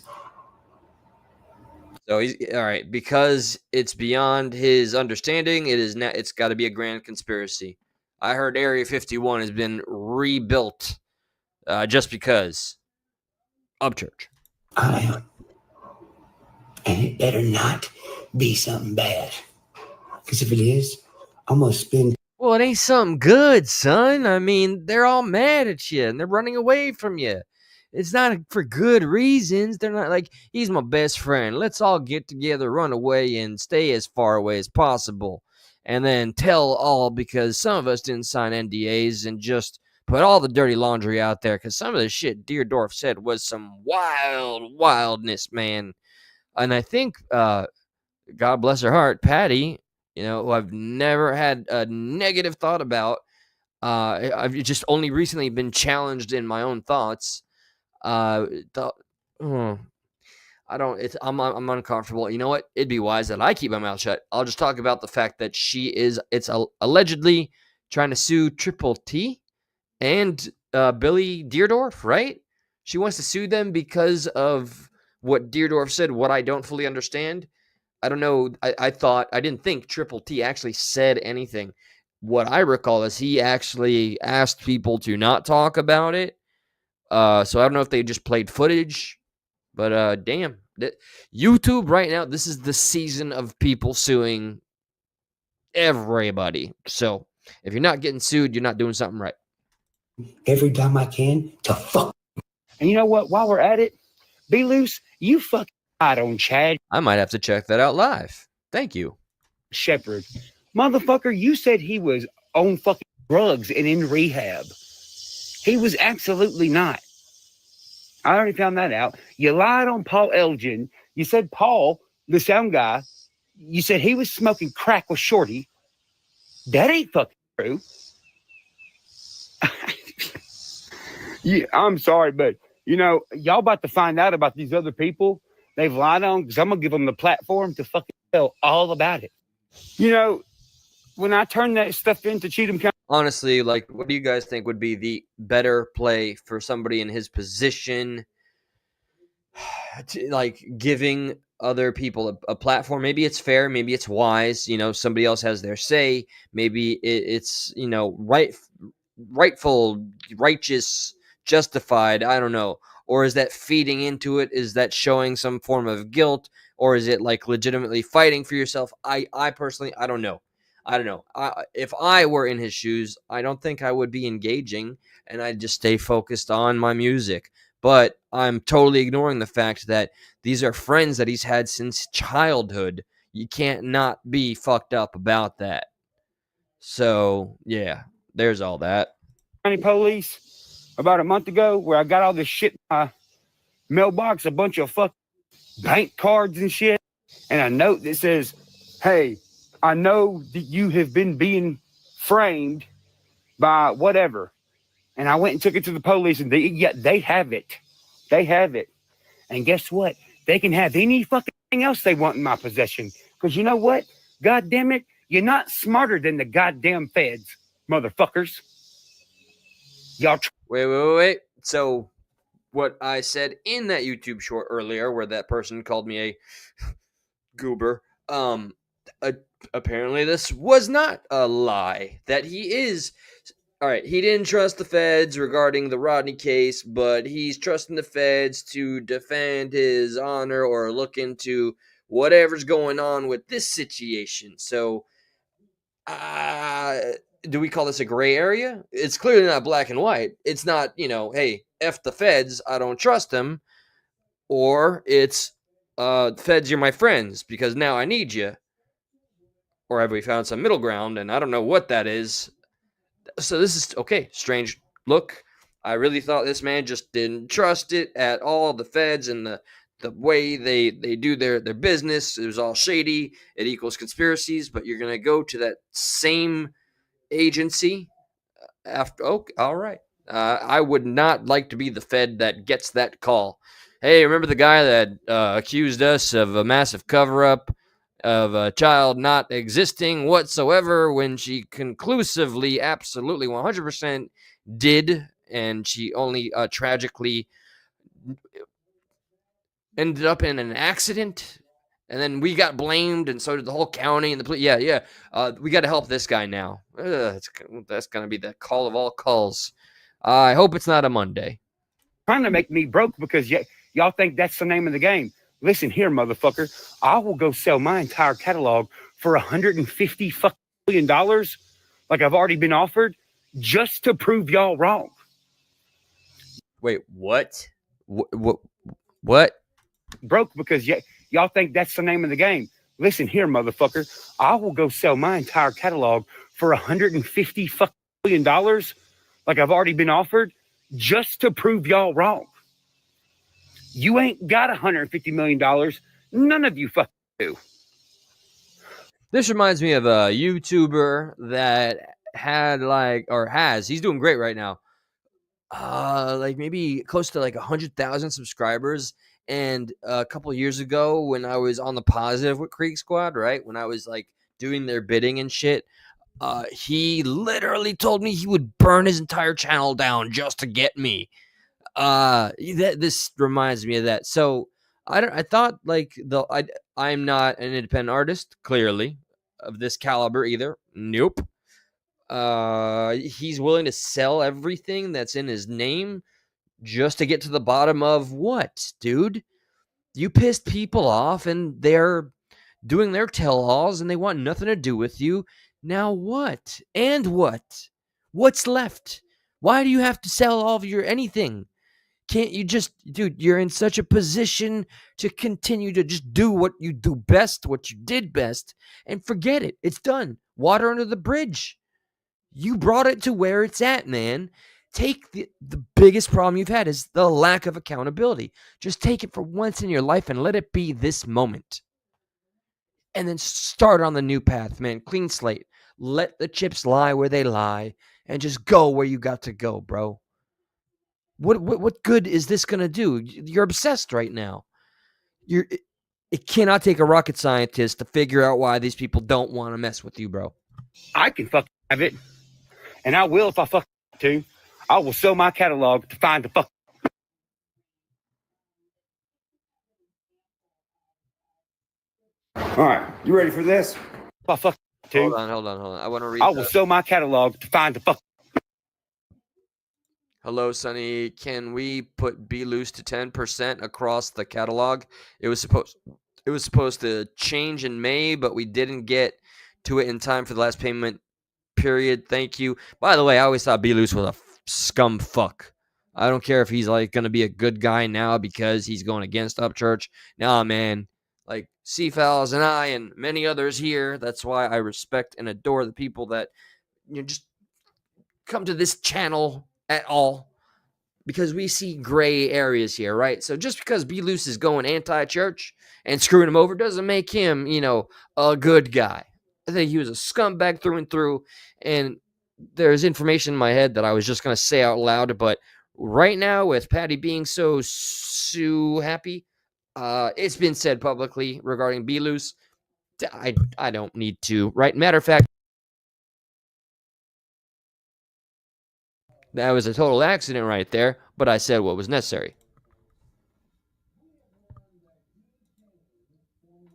So he's all right, because it's beyond his understanding. It's got to be a grand conspiracy. I heard Area 51 has been rebuilt just because Upchurch. I am. And it better not be something bad. Because if it is, I'm going to spend. Well, it ain't something good, son. I mean, they're all mad at you and they're running away from you. It's not for good reasons. They're not like, he's my best friend. Let's all get together, run away, and stay as far away as possible. And then tell all, because some of us didn't sign NDAs, and just put all the dirty laundry out there. Because some of the shit Deerdorf said was some wildness, man. And I think, God bless her heart, Patty, who I've never had a negative thought about. I've just only recently been challenged in my own thoughts. I don't. I'm uncomfortable. You know what? It'd be wise that I keep my mouth shut. I'll just talk about the fact that it's allegedly trying to sue Triple T and Billy Deerdorf, right? She wants to sue them because of what Deerdorf said, what I don't fully understand. I don't know. I didn't think Triple T actually said anything. What I recall is he actually asked people to not talk about it. So I don't know if they just played footage, but damn, YouTube right now, this is the season of people suing everybody. So if you're not getting sued, you're not doing something right. Every time I can to fuck And you know what? While we're at it, Be Loose, you fucking lied on Chad I might have to check that out live. Thank you. Shepard. Motherfucker, you said he was on fucking drugs and in rehab. He was absolutely not. I already found that out. You lied on Paul Elgin. You said Paul, the sound guy, you said he was smoking crack with Shorty. That ain't fucking true. Yeah, I'm sorry, but you know, y'all about to find out about these other people they've lied on because I'm gonna give them the platform to fucking tell all about it. You know, when I turn that stuff into Cheatham County, Honestly, like, what do you guys think would be the better play for somebody in his position? Like, giving other people a platform. Maybe it's fair, maybe it's wise. Somebody else has their say. Maybe it's rightful, righteous, justified. I don't know. Or is that feeding into it? Is that showing some form of guilt? Or is it like legitimately fighting for yourself? I personally, I don't know. If I were in his shoes, I don't think I would be engaging, and I'd just stay focused on my music. But I'm totally ignoring the fact that these are friends that he's had since childhood. You can't not be fucked up about that. So, yeah, there's all that. County Police about a month ago where I got all this shit in my mailbox, a bunch of fucking bank cards and shit, and a note that says, hey, I know that you have been being framed by whatever. And I went and took it to the police, and they have it. They have it. And guess what? They can have any fucking thing else they want in my possession. Because you know what? God damn it, you're not smarter than the goddamn feds, motherfuckers. Y'all. Wait. So, what I said in that YouTube short earlier, where that person called me a goober, apparently this was not a lie. That he is. All right, he didn't trust the feds regarding the Rodney case, but he's trusting the feds to defend his honor or look into whatever's going on with this situation. So, do we call this a gray area? It's clearly not black and white. It's not, hey, F the feds, I don't trust them. Or it's, feds, you're my friends because now I need you. Or have we found some middle ground? And I don't know what that is. So this is okay. Strange look. I really thought this man just didn't trust it at all. The feds and the way they do their business, it was all shady. It equals conspiracies. But you're gonna go to that same agency after. Okay, all right. I would not like to be the Fed that gets that call. Hey, remember the guy that accused us of a massive cover-up of a child not existing whatsoever when she conclusively, absolutely 100% did, and she only tragically ended up in an accident, and then we got blamed, and so did the whole county and the police. Yeah. We got to help this guy now. That's going to be the call of all calls. I hope it's not a Monday. Trying to make me broke because y'all think that's the name of the game. Listen here, motherfucker. I will go sell my entire catalog for $150 million, like I've already been offered, just to prove y'all wrong. Wait, what? What? Broke because y'all think that's the name of the game. Listen here, motherfucker. I will go sell my entire catalog for $150 million, like I've already been offered, just to prove y'all wrong. You ain't got $150 million. None of you fucking do. This reminds me of a YouTuber that he's doing great right now. Like maybe close to like 100,000 subscribers. And a couple years ago, when I was on the positive with Creek Squad, right, when I was like doing their bidding and shit, he literally told me he would burn his entire channel down just to get me. This reminds me of that. So I thought like I'm not an independent artist, clearly, of this caliber either. Nope. He's willing to sell everything that's in his name just to get to the bottom of what, dude? You pissed people off and they're doing their tell-alls and they want nothing to do with you. Now what? And what? What's left? Why do you have to sell all of your anything? Can't you just, dude, you're in such a position to continue to just do what you do best, what you did best, and forget it. It's done. Water under the bridge. You brought it to where it's at, man. Take the biggest problem you've had is the lack of accountability. Just take it for once in your life and let it be this moment. And then start on the new path, man. Clean slate. Let the chips lie where they lie and just go where you got to go, bro. What good is this going to do? You're obsessed right now. It cannot take a rocket scientist to figure out why these people don't want to mess with you, bro. I can fuck have it, and I will if I fuck to. I will sell my catalog to find the fuck. All right, you ready for this? If I fuck to. Hold on. I want to read. I will sell my catalog to find the fuck. Hello, Sonny. Can we put Be Loose to 10% across the catalog? It was supposed to change in May, but we didn't get to it in time for the last payment period. Thank you. By the way, I always thought Be Loose was a scum fuck. I don't care if he's like going to be a good guy now because he's going against Upchurch. Nah, man. Like Seafowls and I and many others here. That's why I respect and adore the people that just come to this channel at all, because we see gray areas here, right? So just because Be Loose is going anti-church and screwing him over doesn't make him, a good guy. I think he was a scumbag through and through, and there's information in my head that I was just going to say out loud, but right now, with Patty being so happy, it's been said publicly regarding Be Loose. I don't need to, right? Matter of fact, that was a total accident right there, but I said what was necessary.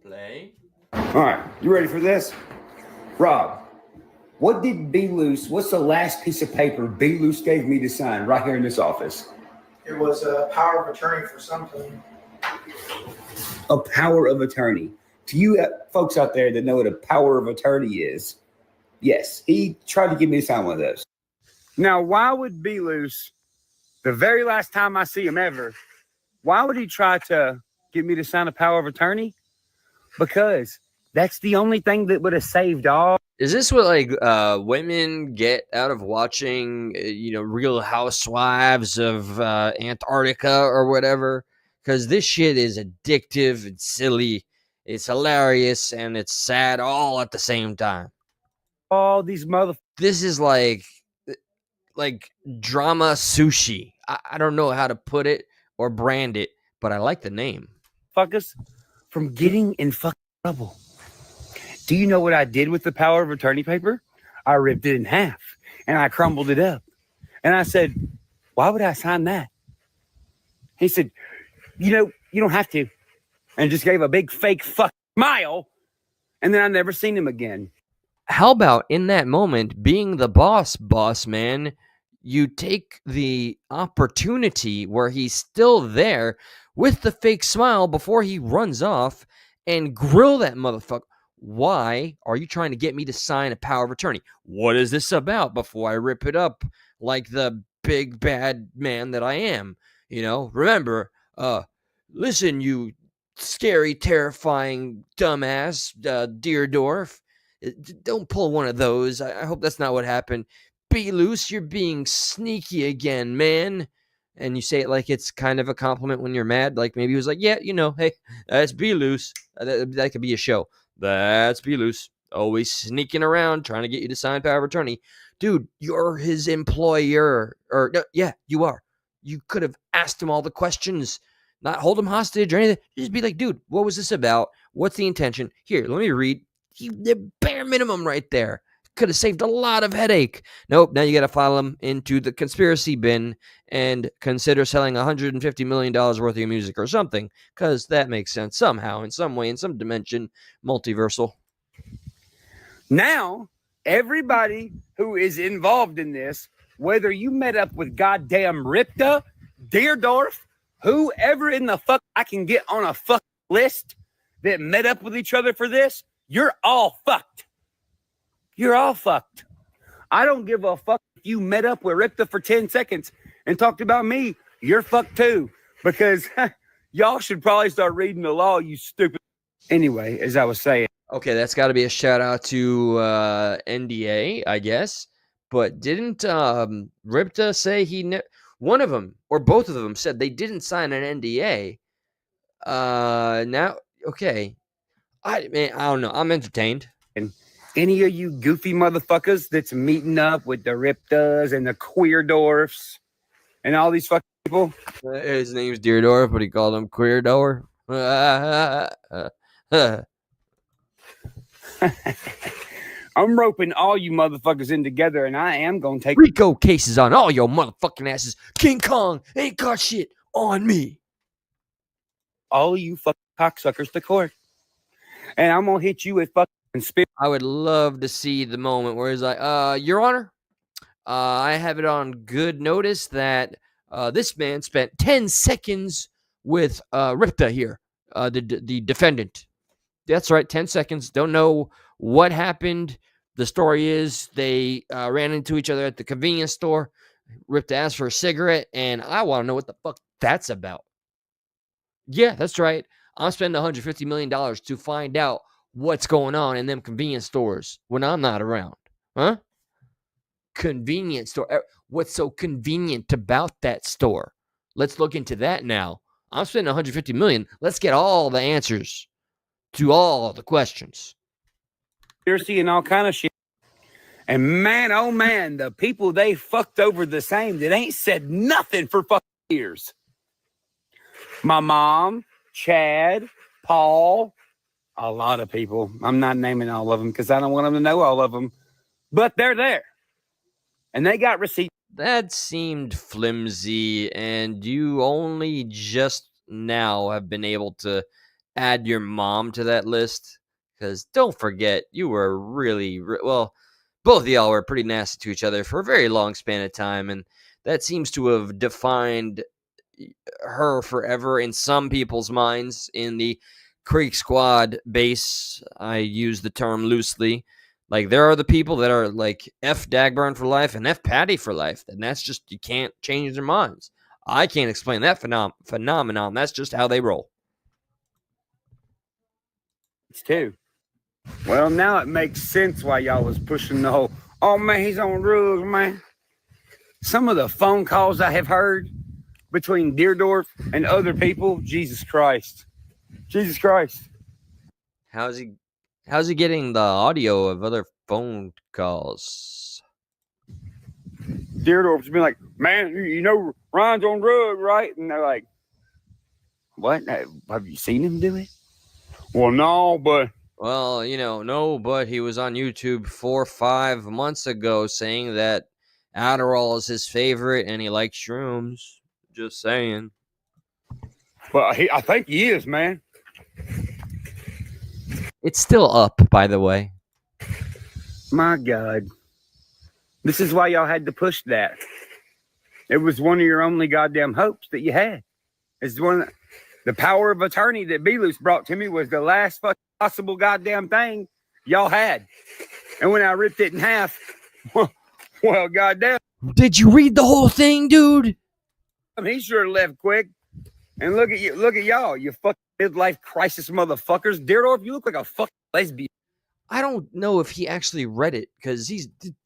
Play. All right, you ready for this? Rob, what's the last piece of paper Be Loose gave me to sign right here in this office? It was a power of attorney for something. A power of attorney. To you folks out there that know what a power of attorney is, yes, he tried to get me to sign one of those. Now, why would Be Loose, the very last time I see him ever, why would he try to get me to sign a power of attorney? Because that's the only thing that would have saved all. Is this what women get out of watching, Real Housewives of Antarctica or whatever? Because this shit is addictive, it's silly, it's hilarious, and it's sad all at the same time. All these This is like drama sushi. I don't know how to put it or brand it, but I like the name. Fuckers from getting in fucking trouble. Do you know what I did with the power of attorney paper? I ripped it in half and I crumbled it up. And I said, why would I sign that? He said, you don't have to. And just gave a big fake fuck smile. And then I never seen him again. How about in that moment, being the boss, man, you take the opportunity where he's still there with the fake smile before he runs off and grill that motherfucker. Why are you trying to get me to sign a power of attorney? What is this about before I rip it up like the big bad man that I am? Remember, listen, you scary, terrifying, dumbass, Deerdorf. Don't pull one of those. I hope that's not what happened. Be Loose, you're being sneaky again, man. And you say it like it's kind of a compliment when you're mad. Like maybe he was like, yeah, hey, that's Be Loose. That could be a show. That's Be Loose. Always sneaking around, trying to get you to sign power of attorney. Dude, you're his employer. Yeah, you are. You could have asked him all the questions, not hold him hostage or anything. Just be like, dude, what was this about? What's the intention? Here, let me read. The bare minimum right there. Could have saved a lot of headache. Nope, now you got to file him into the conspiracy bin and consider selling $150 million worth of your music or something, because that makes sense somehow, in some way, in some dimension, multiversal. Now, everybody who is involved in this, whether you met up with goddamn Ripta, Deerdorf, whoever in the fuck I can get on a fuck list that met up with each other for this, you're all fucked. You're all fucked. I don't give a fuck if you met up with Ripta for 10 seconds and talked about me. you're fucked too, because y'all should probably start reading the law, you stupid. Anyway, as I was saying. Okay, that's got to be a shout out to NDA, I guess. But didn't Ripta say one of them or both of them said they didn't sign an NDA? Now, okay, I don't know. I'm entertained. And any of you goofy motherfuckers that's meeting up with the Riptas and the Queer Dwarfs and all these fucking people. His name's Deerdorf, but he called him Queer Door. I'm roping all you motherfuckers in together, and I am gonna take Rico cases on all your motherfucking asses. King Kong ain't got shit on me. all you fucking cocksuckers to court, and I'm gonna hit you with fucking conspiracy. I would love to see the moment where he's like, Your Honor, I have it on good notice that this man spent 10 seconds with Ripta here, the defendant. That's right, 10 seconds. Don't know what happened. The story is they ran into each other at the convenience store. Ripta asked for a cigarette, and I want to know what the fuck that's about. Yeah, that's right. I'm spending $150 million to find out what's going on in them convenience stores when I'm not around. Huh? Convenience store. What's so convenient about that store? Let's look into that now. I'm spending 150 million. Let's get all the answers to all the questions. And all kind of shit. And man, oh man, the people they fucked over the same that ain't said nothing for fucking years. My mom, Chad, Paul, a lot of people. I'm not naming all of them because I don't want them to know all of them. But they're there. And they got receipts. That seemed flimsy, and you only just now have been able to add your mom to that list. Because don't forget, you were really, well, both of y'all were pretty nasty to each other for a very long span of time, and that seems to have defined her forever in some people's minds. In the Creek Squad base, I use the term loosely. Like, there are the people that are like F Dagburn for life and F Patty for life, and that's just, you can't change their minds. I can't explain that phenomenon. That's just how they roll. Too. Well, now it makes sense why y'all was pushing the whole, oh man, he's on drugs, man. Some of the phone calls I have heard between Deerdorf and other people, Jesus Christ. Jesus Christ. How's he getting the audio of other phone calls? Deerdorf's been like, man, you know Ryan's on drugs, right? And they're like, what? Have you seen him do it? Well, no, but... Well, no, but he was on YouTube 4 or 5 months ago saying that Adderall is his favorite and he likes shrooms. Just saying. Well, I think he is, man. It's still up, by the way. My God. This is why y'all had to push that. It was one of your only goddamn hopes that you had. It's the power of attorney that Belus brought to me was the last fucking possible goddamn thing y'all had. And when I ripped it in half, well, goddamn. Did you read the whole thing, dude? He sure left quick. And look at y'all, you fucking midlife crisis motherfuckers. Deerdorf, you look like a fucking lesbian. I don't know if he actually read it because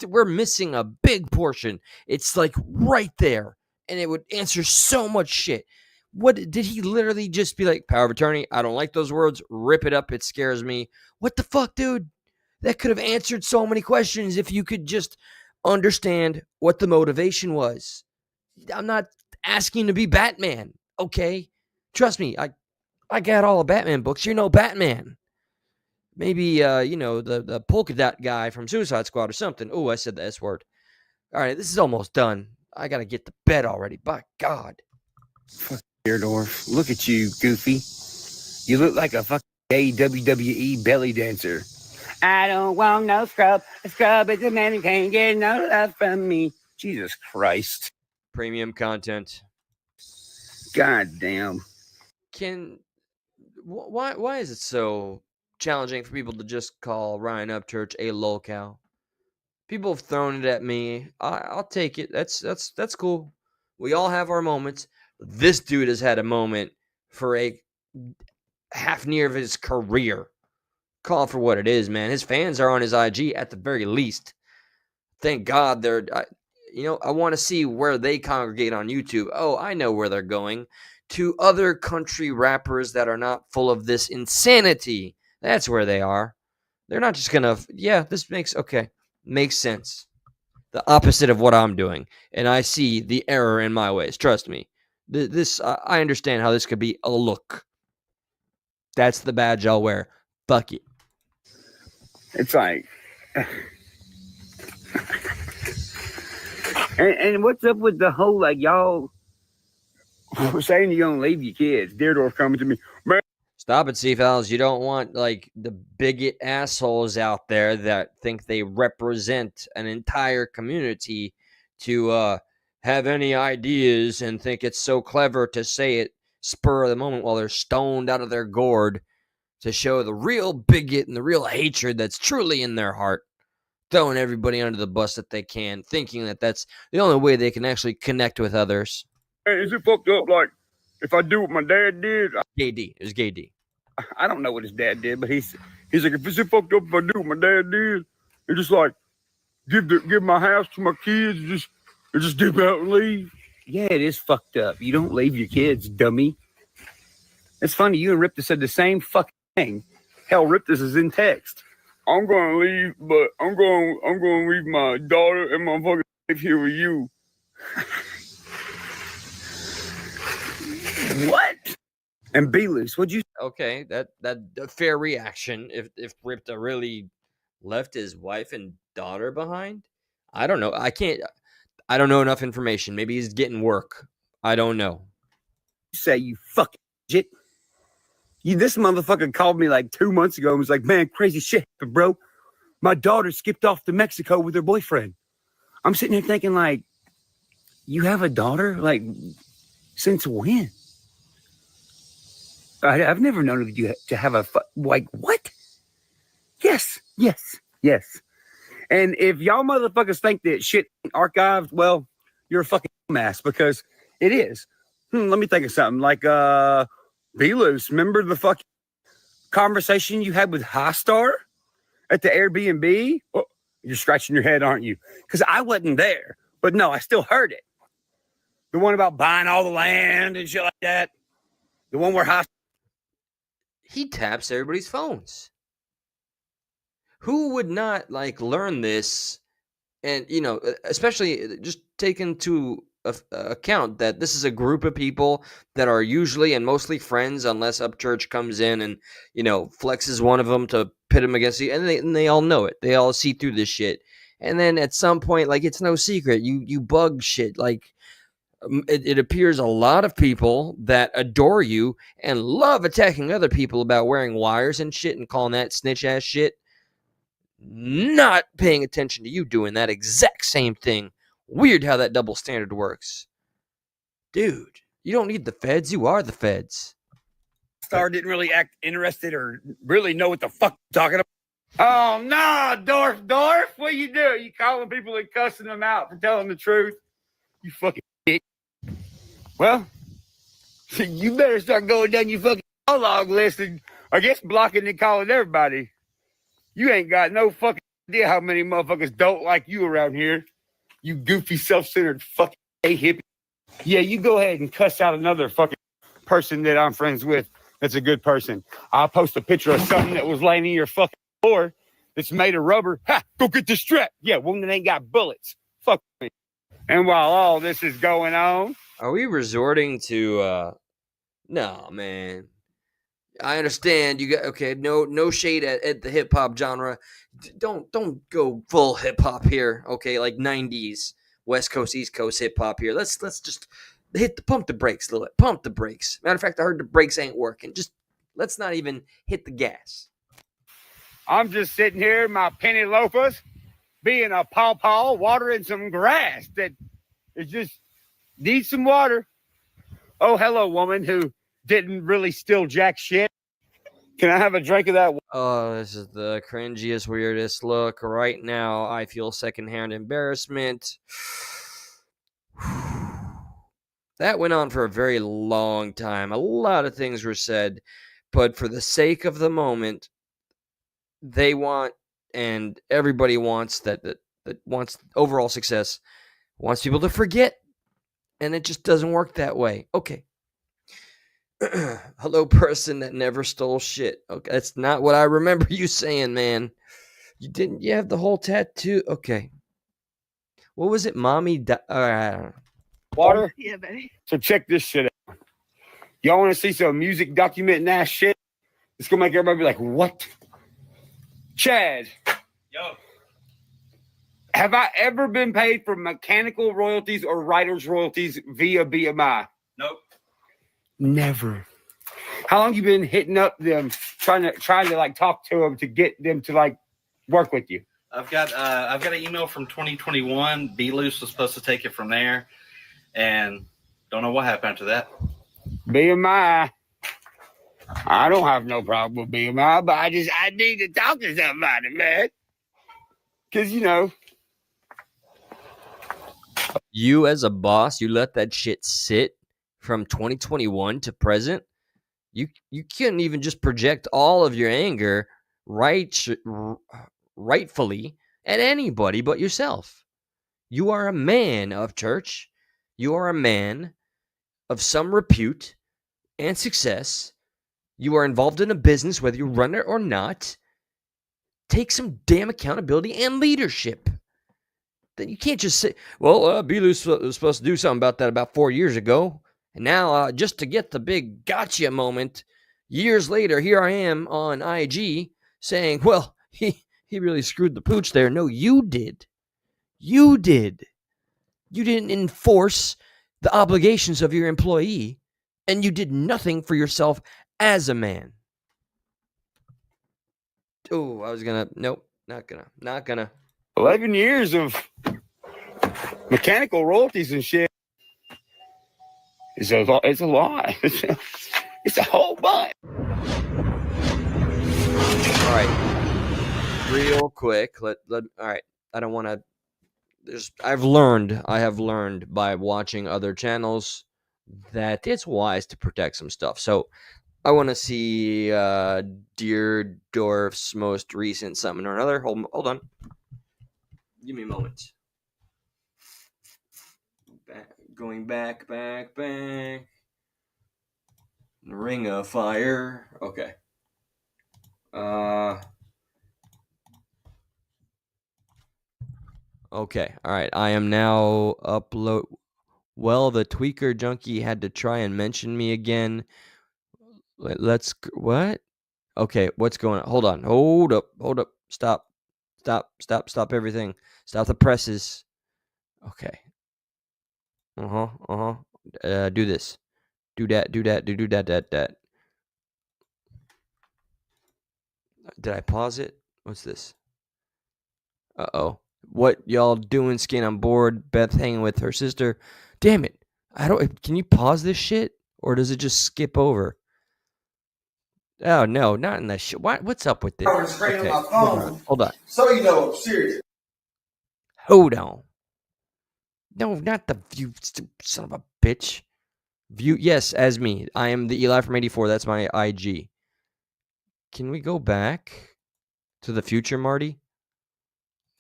we're missing a big portion. It's like right there, and it would answer so much shit. What did he literally just be like? Power of attorney. I don't like those words. Rip it up. It scares me. What the fuck, dude? That could have answered so many questions if you could just understand what the motivation was. I'm not asking to be Batman. Okay, trust me. I got all the Batman books. You're no Batman. Maybe, the polka dot guy from Suicide Squad or something. Oh, I said the S word. All right, this is almost done. I got to get to bed already. By God. Fuck Deerdorf. Look at you, Goofy. You look like a fucking gay WWE belly dancer. I don't want no scrub. A scrub is a man who can't get no love from me. Jesus Christ. Premium content. God damn. Why is it so challenging for people to just call Ryan Upchurch a lolcow? People have thrown it at me. I'll take it. That's cool. We all have our moments. This dude has had a moment for a half near of his career. Call it for what it is, man. His fans are on his IG at the very least. Thank God they're. I want to see where they congregate on YouTube. Oh, I know where they're going. To other country rappers that are not full of this insanity. That's where they are. They're not just gonna. Yeah, this makes sense. The opposite of what I'm doing, and I see the error in my ways. Trust me. This I understand how this could be a look. That's the badge I'll wear. Fuck it. It's like, and what's up with the whole, like, y'all saying you don't leave your kids? Deerdorf coming to me, man. Stop it, C-Fouls. You don't want, like, the bigot assholes out there that think they represent an entire community to have any ideas and think it's so clever to say it spur of the moment while they're stoned out of their gourd to show the real bigot and the real hatred that's truly in their heart, throwing everybody under the bus that they can, thinking that that's the only way they can actually connect with others. Hey, is it fucked up? Like, if I do what my dad did, Gay D. It was Gay D. I don't know what his dad did, but he's like, if it's fucked up if I do what my dad did, it's just like give my house to my kids, just dip out and leave. Yeah, it is fucked up. You don't leave your kids, dummy. It's funny, you and Ripta said the same fucking thing. Hell, Ripta is in text. I'm gonna leave, but I'm gonna leave my daughter and my fucking wife here with you. What? And be loose. What'd you? Okay, that a fair reaction. If Ripta really left his wife and daughter behind, I don't know. I don't know enough information. Maybe he's getting work. I don't know. Say you fucking shit. This motherfucker called me like 2 months ago and was like, man, crazy shit, bro. My daughter skipped off to Mexico with her boyfriend. I'm sitting here thinking, like, you have a daughter? Like, since when? I've never known you to have like, what? Yes. And if y'all motherfuckers think that shit archived, well, you're a fucking ass, because it is. Let me think of something. Like, be loose. Remember the fucking conversation you had with Highstar at the Airbnb? Oh, you're scratching your head, aren't you? Because I wasn't there. But no, I still heard it. The one about buying all the land and shit like that. The one where Highstar. He taps everybody's phones. Who would not, like, learn this? And, especially just take into account that this is a group of people that are usually and mostly friends, unless Upchurch comes in and, flexes one of them to pit him against you. And they all know it. They all see through this shit. And then at some point, like, it's no secret. You bug shit. Like, it appears a lot of people that adore you and love attacking other people about wearing wires and shit and calling that snitch ass shit, not paying attention to you doing that exact same thing. Weird how that double standard works. Dude, you don't need the feds. You are the feds. Star didn't really act interested or really know what the fuck you're talking about. Oh, no, Dorf, what you do? You calling people and cussing them out for telling the truth? You fucking dick. Well, you better start going down your fucking log list and, I guess, blocking and calling everybody. You ain't got no fucking idea how many motherfuckers don't like you around here. You goofy, self-centered fucking hippie. Yeah, you go ahead and cuss out another fucking person that I'm friends with that's a good person. I'll post a picture of something that was laying in your fucking floor that's made of rubber. Ha! Go get the strap. Yeah, one that ain't got bullets. Fuck me. And while all this is going on... Are we resorting to... No, man. I understand you got no shade at the hip hop genre. Don't go full hip hop here. Okay, like 90s West Coast East Coast hip hop here. Let's just pump the brakes a little bit. Pump the brakes. Matter of fact, I heard the brakes ain't working. Just let's not even hit the gas. I'm just sitting here in my penny loafers, being a pawpaw, watering some grass that is just needs some water. Oh, hello, woman who didn't really steal jack shit. Can I have a drink of that? Oh, this is the cringiest, weirdest look. Right now, I feel secondhand embarrassment. That went on for a very long time. A lot of things were said, but for the sake of the moment, they want, and everybody wants that wants overall success, wants people to forget, and it just doesn't work that way. Okay. Hello, person that never stole shit. Okay, that's not what I remember you saying, man. You have the whole tattoo. Okay. What was it, mommy? I don't know. Water? Yeah, baby. So check this shit out. Y'all want to see some music documenting that shit? It's going to make everybody be like, what? Chad. Yo. Have I ever been paid for mechanical royalties or writer's royalties via BMI? Nope. Never. How long you been hitting up them, trying to like talk to them to get them to like work with you? I've got an email from 2021. B Loose was supposed to take it from there, and don't know what happened after that. BMI. I don't have no problem with BMI, but I need to talk to somebody, man. Because you as a boss, you let that shit sit from 2021 to present. You can't even just project all of your anger rightfully at anybody but yourself. You are a man of church. You are a man of some repute and success. You are involved in a business, whether you run it or not. Take some damn accountability and leadership. Then you can't just say, well, B-Loose was supposed to do something about that about 4 years ago. And now, just to get the big gotcha moment, years later, here I am on IG saying, well, he really screwed the pooch there. No, you did. You did. You didn't enforce the obligations of your employee, and you did nothing for yourself as a man. Oh, I was gonna. Nope, not gonna. 11 years of mechanical royalties and shit. It's a lot. It's a whole bunch. All right, real quick. All right. I don't want to. I have learned by watching other channels that it's wise to protect some stuff. So I want to see Deerdorf's most recent something or another. Hold on. Give me a moment. Going back. Ring of Fire. Okay. Okay. All right. I am now upload. Well, the tweaker junkie had to try and mention me again. Let's. What? Okay. What's going on? Hold on. Hold up. Stop everything. Stop the presses. Okay. Do this. Do that. That. Did I pause it? What's this? Uh-oh. What y'all doing, Skin? I'm bored. Beth hanging with her sister. Damn it. Can you pause this shit? Or does it just skip over? Oh, no, not in that shit. What's up with this? Okay. My phone. Hold on. So you know I'm serious. Hold on. No, not the view, son of a bitch. View, yes, as me. I am the Eli from 84. That's my IG. Can we go back to the future, Marty?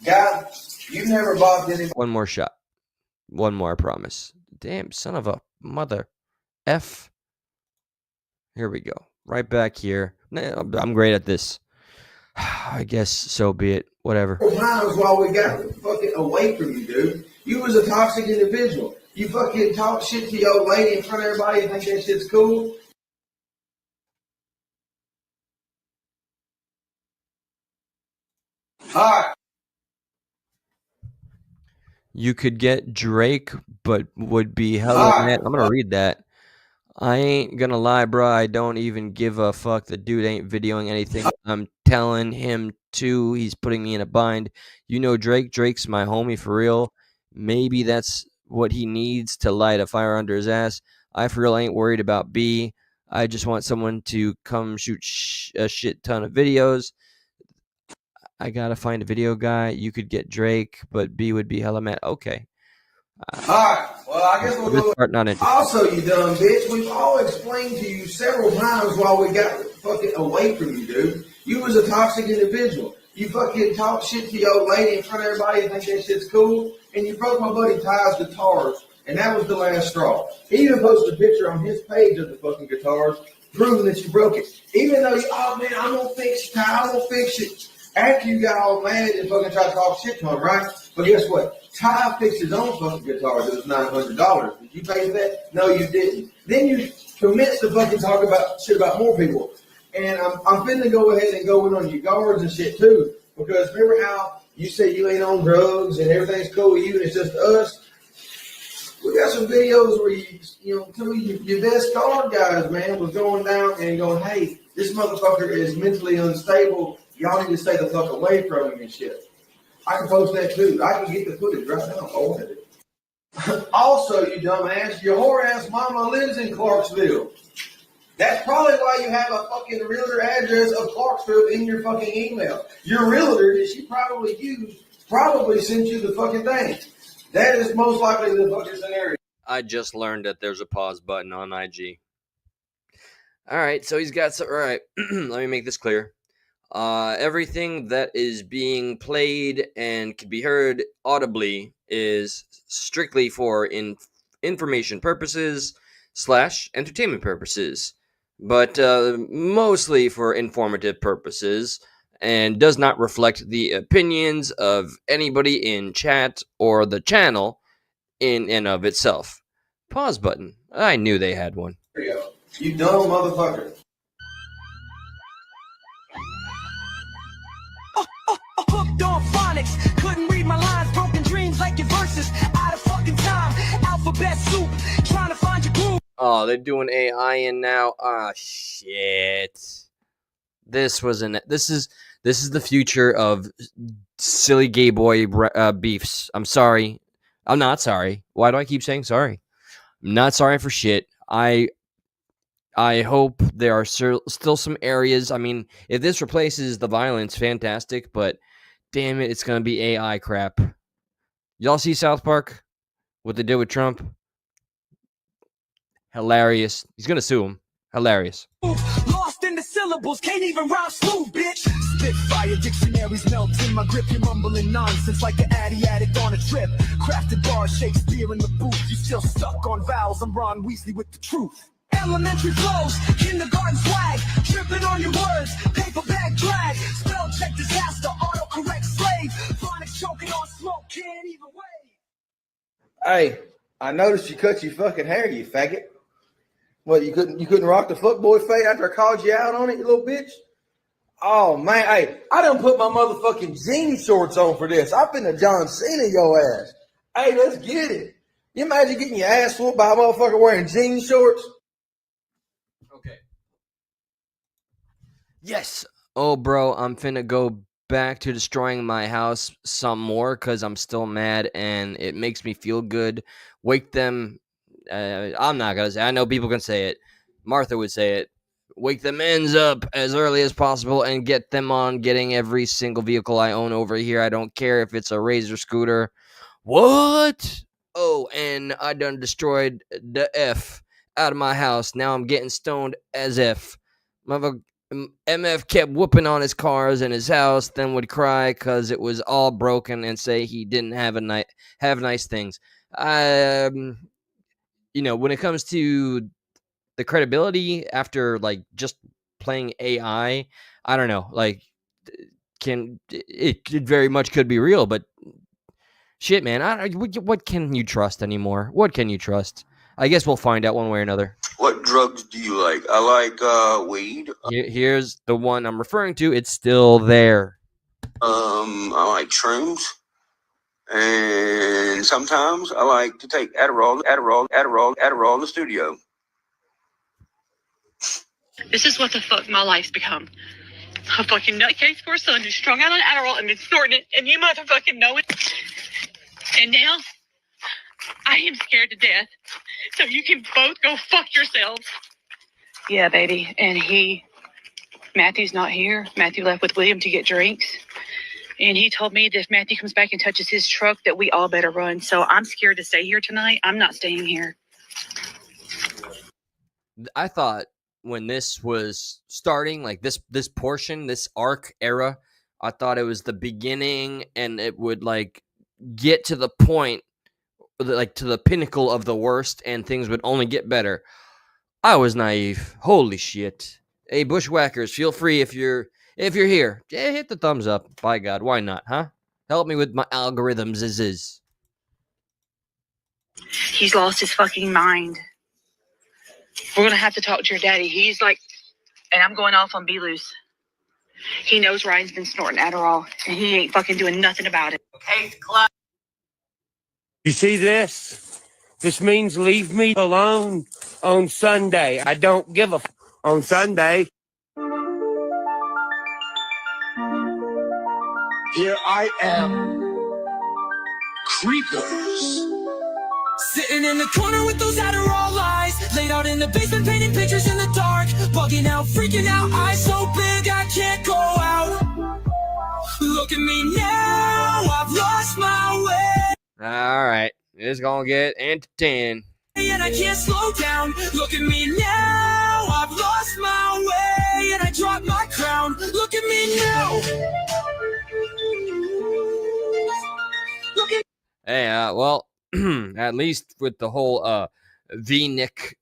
God, you never bothered any. One more shot. One more, I promise. Damn, son of a mother. F. Here we go. Right back here. I'm great at this. I guess so be it. Whatever. Miles while we got fucking away from you, dude. You was a toxic individual. You fucking talk shit to your old lady in front of everybody and think that shit's cool. Alright. You could get Drake, but would be hella mad. I'm gonna read that. I ain't gonna lie, bro. I don't even give a fuck. The dude ain't videoing anything. I'm telling him to. He's putting me in a bind. You know Drake. Drake's my homie for real. Maybe that's what he needs to light a fire under his ass. I for real ain't worried about B. I just want someone to come shoot a shit ton of videos. I gotta find a video guy. You could get Drake, but B would be hella mad. Okay. Alright, well, I guess we'll This go. part not interesting. Also, you dumb bitch, we've all explained to you several times while we got fucking away from you, dude. You was a toxic individual. You fucking talk shit to your old lady in front of everybody and think that shit's cool, and you broke my buddy Ty's guitars, and that was the last straw. He even posted a picture on his page of the fucking guitars, proving that you broke it. Even though you, oh man, I'm gonna fix it, Ty, I'm gonna fix it. After you got all mad and fucking tried to talk shit to him, right? But guess what? Ty fixed his own fucking guitars. It was $900. Did you pay for that? No, you didn't. Then you commenced to fucking talk about shit about more people. And I'm finna go ahead and go in on your guards and shit too. Because remember how you say you ain't on drugs and everything's cool with you and it's just us? We got some videos where some of your best guard guys, man, was going down and going, hey, this motherfucker is mentally unstable. Y'all need to stay the fuck away from him and shit. I can post that too. I can get the footage right now. I wanted it. Also, you dumbass, your whore ass mama lives in Clarksville. That's probably why you have a fucking realtor address of Clarksville in your fucking email. Your realtor that she probably used probably sent you the fucking thing. That is most likely the fucking scenario. I just learned that there's a pause button on IG. All right, so he's got some. All right, let me make this clear. Everything that is being played and can be heard audibly is strictly for information purposes / entertainment purposes, but mostly for informative purposes, and does not reflect the opinions of anybody in chat or the channel in and of itself. Pause button. I knew they had one. There you go. You dumb motherfucker. Hooked on phonics, couldn't read my lines, broken dreams like your verses. Out of fucking time, alphabet soup, trying to find your groove. Oh, they're doing AI in now. Ah, shit. This is the future of silly gay boy beefs. I'm sorry. I'm not sorry. Why do I keep saying sorry? I'm not sorry for shit. I hope there are still some areas. I mean, if this replaces the violence, fantastic. But damn it, it's gonna be AI crap. Y'all see South Park? What they did with Trump? Hilarious. He's gonna sue him. Hilarious. Lost in the syllables, can't even rhyme smooth, bitch. Spitfire dictionaries melt in my grip. You're mumbling nonsense like an addy addict on a trip. Crafted bars, Shakespeare in the booth. You still stuck on vowels. I'm Ron Weasley with the truth. Elementary flows, kindergarten swag, tripping on your words, paper bag drag, spell check disaster, autocorrect slave, phonics choking on smoke, can't even wait. Hey, I noticed you cut your fucking hair, you faggot. What, you couldn't rock the fuckboy fade after I called you out on it, you little bitch? Oh man, hey, I done put my motherfucking jean shorts on for this. I finna John Cena your ass. Hey, let's get it. You imagine getting your ass whooped by a motherfucker wearing jean shorts? Okay. Yes. Oh, bro, I'm finna go back to destroying my house some more because I'm still mad and it makes me feel good. Wake them. I'm not gonna say. I know people can say it. Martha would say it. Wake the men's up as early as possible and get them on getting every single vehicle I own over here. I don't care if it's a Razor scooter. What? Oh, and I done destroyed the F out of my house. Now I'm getting stoned as F. MF kept whooping on his cars and his house, then would cry because it was all broken and say he didn't have nice things. When it comes to the credibility after like just playing AI, I don't know. Like, it very much could be real, but shit, man, what can you trust anymore? What can you trust? I guess we'll find out one way or another. What drugs do you like? I like weed. Here's the one I'm referring to. It's still there. I like shrooms. And sometimes I like to take Adderall in the studio. This is what the fuck my life's become. A fucking nutcase for a son who's strung out on Adderall and been snorting it, and you motherfucking know it. And now, I am scared to death. So you can both go fuck yourselves. Yeah, baby. And Matthew's not here. Matthew left with William to get drinks. And he told me that if Matthew comes back and touches his truck, that we all better run. So I'm scared to stay here tonight. I'm not staying here. I thought when this was starting, like this portion, this arc era, I thought it was the beginning, and it would like get to the point, like to the pinnacle of the worst, and things would only get better. I was naive. Holy shit! Hey, bushwhackers, feel free if you're here, yeah, hit the thumbs up. By God, why not, huh? Help me with my algorithms. He's lost his fucking mind. We're going to have to talk to your daddy. He's like, and I'm going off on Be Loose. He knows Ryan's been snorting Adderall, and he ain't fucking doing nothing about it. Okay, Clyde. You see this? This means leave me alone on Sunday. I don't give a on Sunday. Here I am. Creepers. Sitting in the corner with those Adderall lies, laid out in the basement painting pictures in the dark, bugging out, freaking out, eyes so big I can't go out. Look at me now, I've lost my way. All right, it's gonna get entertaining. And I can't slow down. Look at me now, I've lost my way, and I dropped my crown. Look at me now. Look at Hey, well, at least with the whole V-neck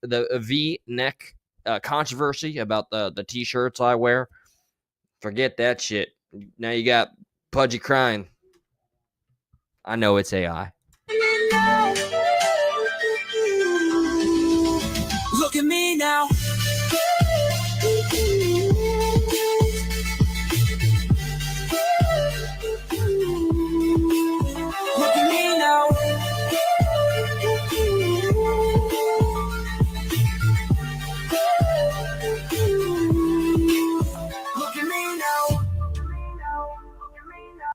controversy about the t-shirts I wear, forget that shit. Now you got Pudgy crying. I know it's AI. me now. Look at me now. Look at me now. Look at me now.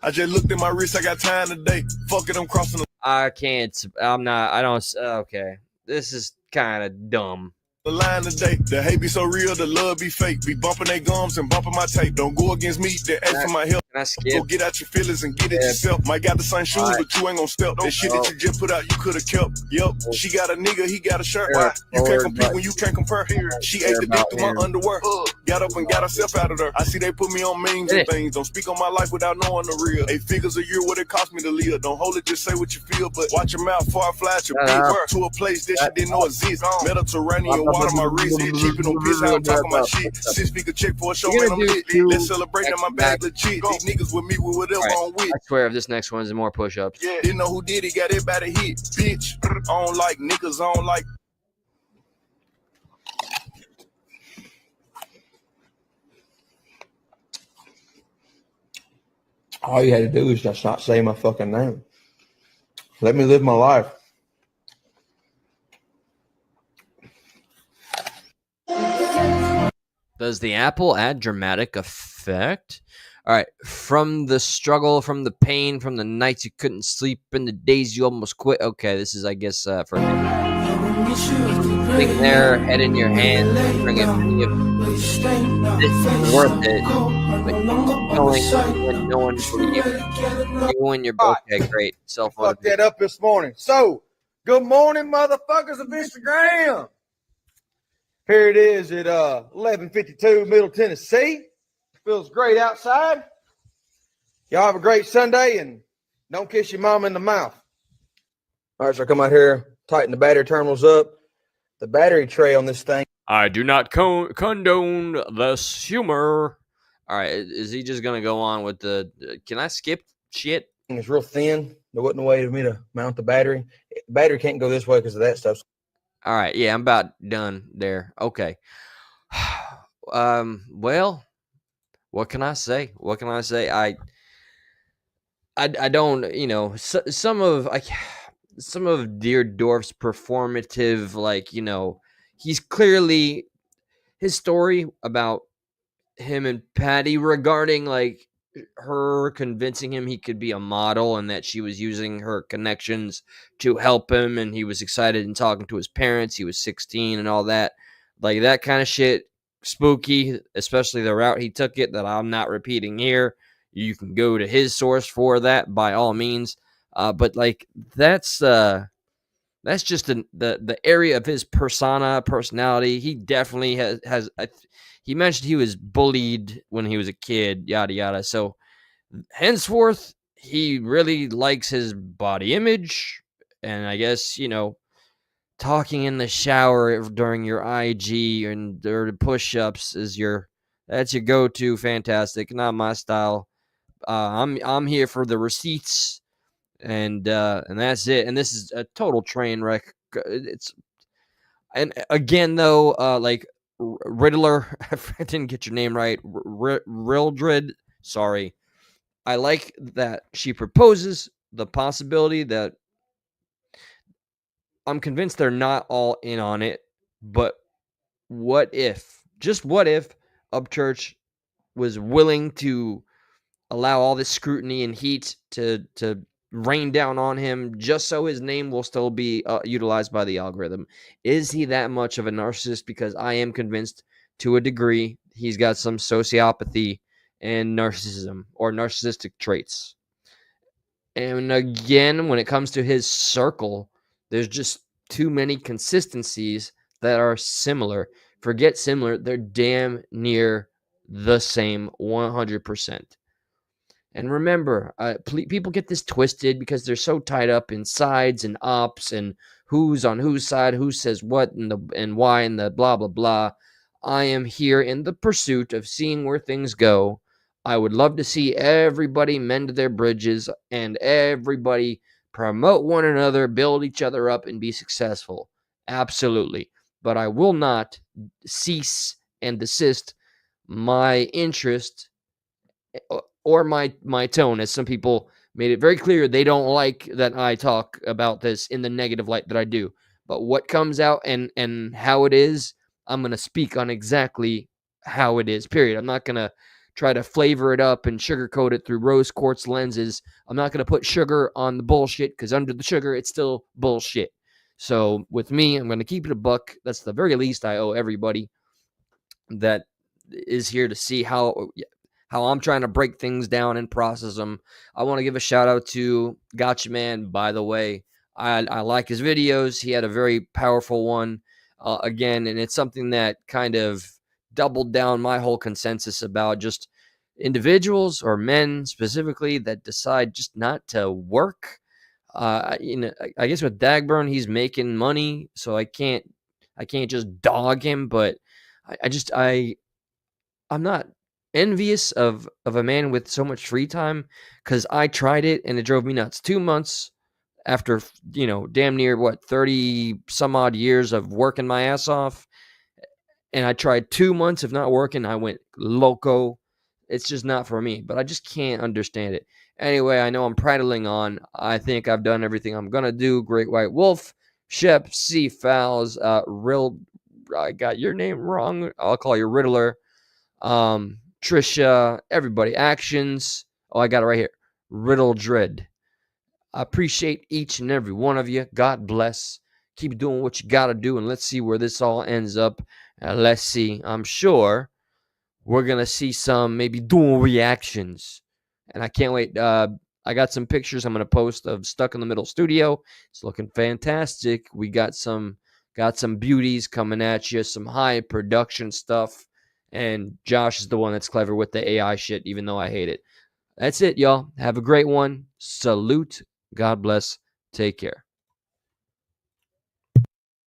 I just looked at my wrist. I got time today. Fuck it, I'm crossing the I can't. I'm not. I don't. Okay, this is kind of dumb. line today. The hate be so real, the love be fake. Be bumping their gums and bumping my tape. Don't go against me, they ask for my help. Can I So skip? get out your feelings and get it yourself. Might got the same shoes, Alright. but you ain't gon' step. That shit that you just put out, you could've kept. Yup. She got a nigga, he got a shirt. Why? You can't compete when you can't compare. She ate the dick through my underwear. Got up and got herself out of there. I see they put me on memes and things. Don't speak on my life without knowing the real. 8 figures a year, what it cost me to live. Don't hold it, just say what you feel. But watch your mouth before I flash your big word to a place that you didn't know exists. Mediterranean water, my wrist. Cheapin' no piss, how I'm talking my shit. 6-figure check for a show, man, I'm lit. Let's celebrate that my bag legit. These niggas with me with whatever I'm with. I swear, if this next one is more push-ups. Yeah. Didn't know who did it, got everybody hit. Bitch, I don't like niggas, I don't like. All you had to do is just not say my fucking name. Let me live my life. Does the apple add dramatic effect? All right. From the struggle, from the pain, from the nights you couldn't sleep, and the days you almost quit. Okay, this is, I guess, for sitting there, head in your hand, bring it. This is worth it. But going when no one you and your okay, great self Fucked that up this morning. So, good morning, motherfuckers of Instagram. Here it is at 11:52 Middle Tennessee. Feels great outside. Y'all have a great Sunday and don't kiss your mama in the mouth. All right, so I come out here, tighten the battery terminals up. The battery tray on this thing. I do not condone this humor. All right, is he just gonna go on with the? Can I skip shit? It's real thin. There wasn't a way for me to mount the battery. The battery can't go this way because of that stuff. All right, yeah, I'm about done there. Okay. Well, what can I say? What can I say? I don't, some of Dear Dorf's performative, like, he's clearly his story about him and Patty regarding like her convincing him he could be a model and that she was using her connections to help him, and he was excited and talking to his parents. He was 16 and all that, like that kind of shit. Spooky, especially the route he took it that I'm not repeating here. you can go to his source for that by all means. But like that's just the area of his personality. He definitely has he mentioned he was bullied when he was a kid, yada yada. So henceforth, he really likes his body image, and I guess talking in the shower during your IG and or push-ups is that's your go-to. Fantastic, not my style. I'm here for the receipts, and that's it. And this is a total train wreck. It's and again though, like Riddler, I didn't get your name right. Rildred, sorry. I like that she proposes the possibility that I'm convinced they're not all in on it, but just what if Upchurch was willing to allow all this scrutiny and heat to rain down on him just so his name will still be utilized by the algorithm? Is he that much of a narcissist? Because I am convinced to a degree he's got some sociopathy and narcissism or narcissistic traits. And again, when it comes to his circle, there's just too many consistencies that are similar. Forget similar, they're damn near the same 100%. And remember, people get this twisted because they're so tied up in sides and ops and who's on whose side, who says what and why and the blah blah blah. I am here in the pursuit of seeing where things go. I would love to see everybody mend their bridges and everybody promote one another, build each other up, and be successful. Absolutely. But I will not cease and desist my interest or my tone, as some people made it very clear they don't like that I talk about this in the negative light that I do. But what comes out and how it is, I'm going to speak on exactly how it is, period. I'm not going to try to flavor it up and sugarcoat it through rose quartz lenses. I'm not going to put sugar on the bullshit, because under the sugar, it's still bullshit. So with me, I'm going to keep it a buck. That's the very least I owe everybody that is here to see how I'm trying to break things down and process them. I want to give a shout out to Gotcha Man, by the way. I like his videos. He had a very powerful one again, and it's something that kind of doubled down my whole consensus about just individuals or men specifically that decide just not to work. I guess with Dagburn, he's making money, so I can't just dog him, but I'm not envious of a man with so much free time, because I tried it and it drove me nuts. 2 months after damn near 30 some odd years of working my ass off, and I tried 2 months of not working, I went loco. It's just not for me, but I just can't understand it. Anyway, I know I'm prattling on. I think I've done everything I'm gonna do. Great White Wolf, Shep, C. Fowls, I got your name wrong. I'll call you Riddler. Trisha, everybody, Actions. Oh, I got it right here. Riddle Dread. I appreciate each and every one of you. God bless. Keep doing what you got to do, and let's see where this all ends up. Let's see. I'm sure we're going to see some maybe dual reactions, and I can't wait. I got some pictures I'm going to post of Stuck in the Middle Studio. It's looking fantastic. We got some beauties coming at you, some high production stuff. And Josh is the one that's clever with the AI shit, even though I hate it. That's it, y'all. Have a great one. Salute. God bless. Take care.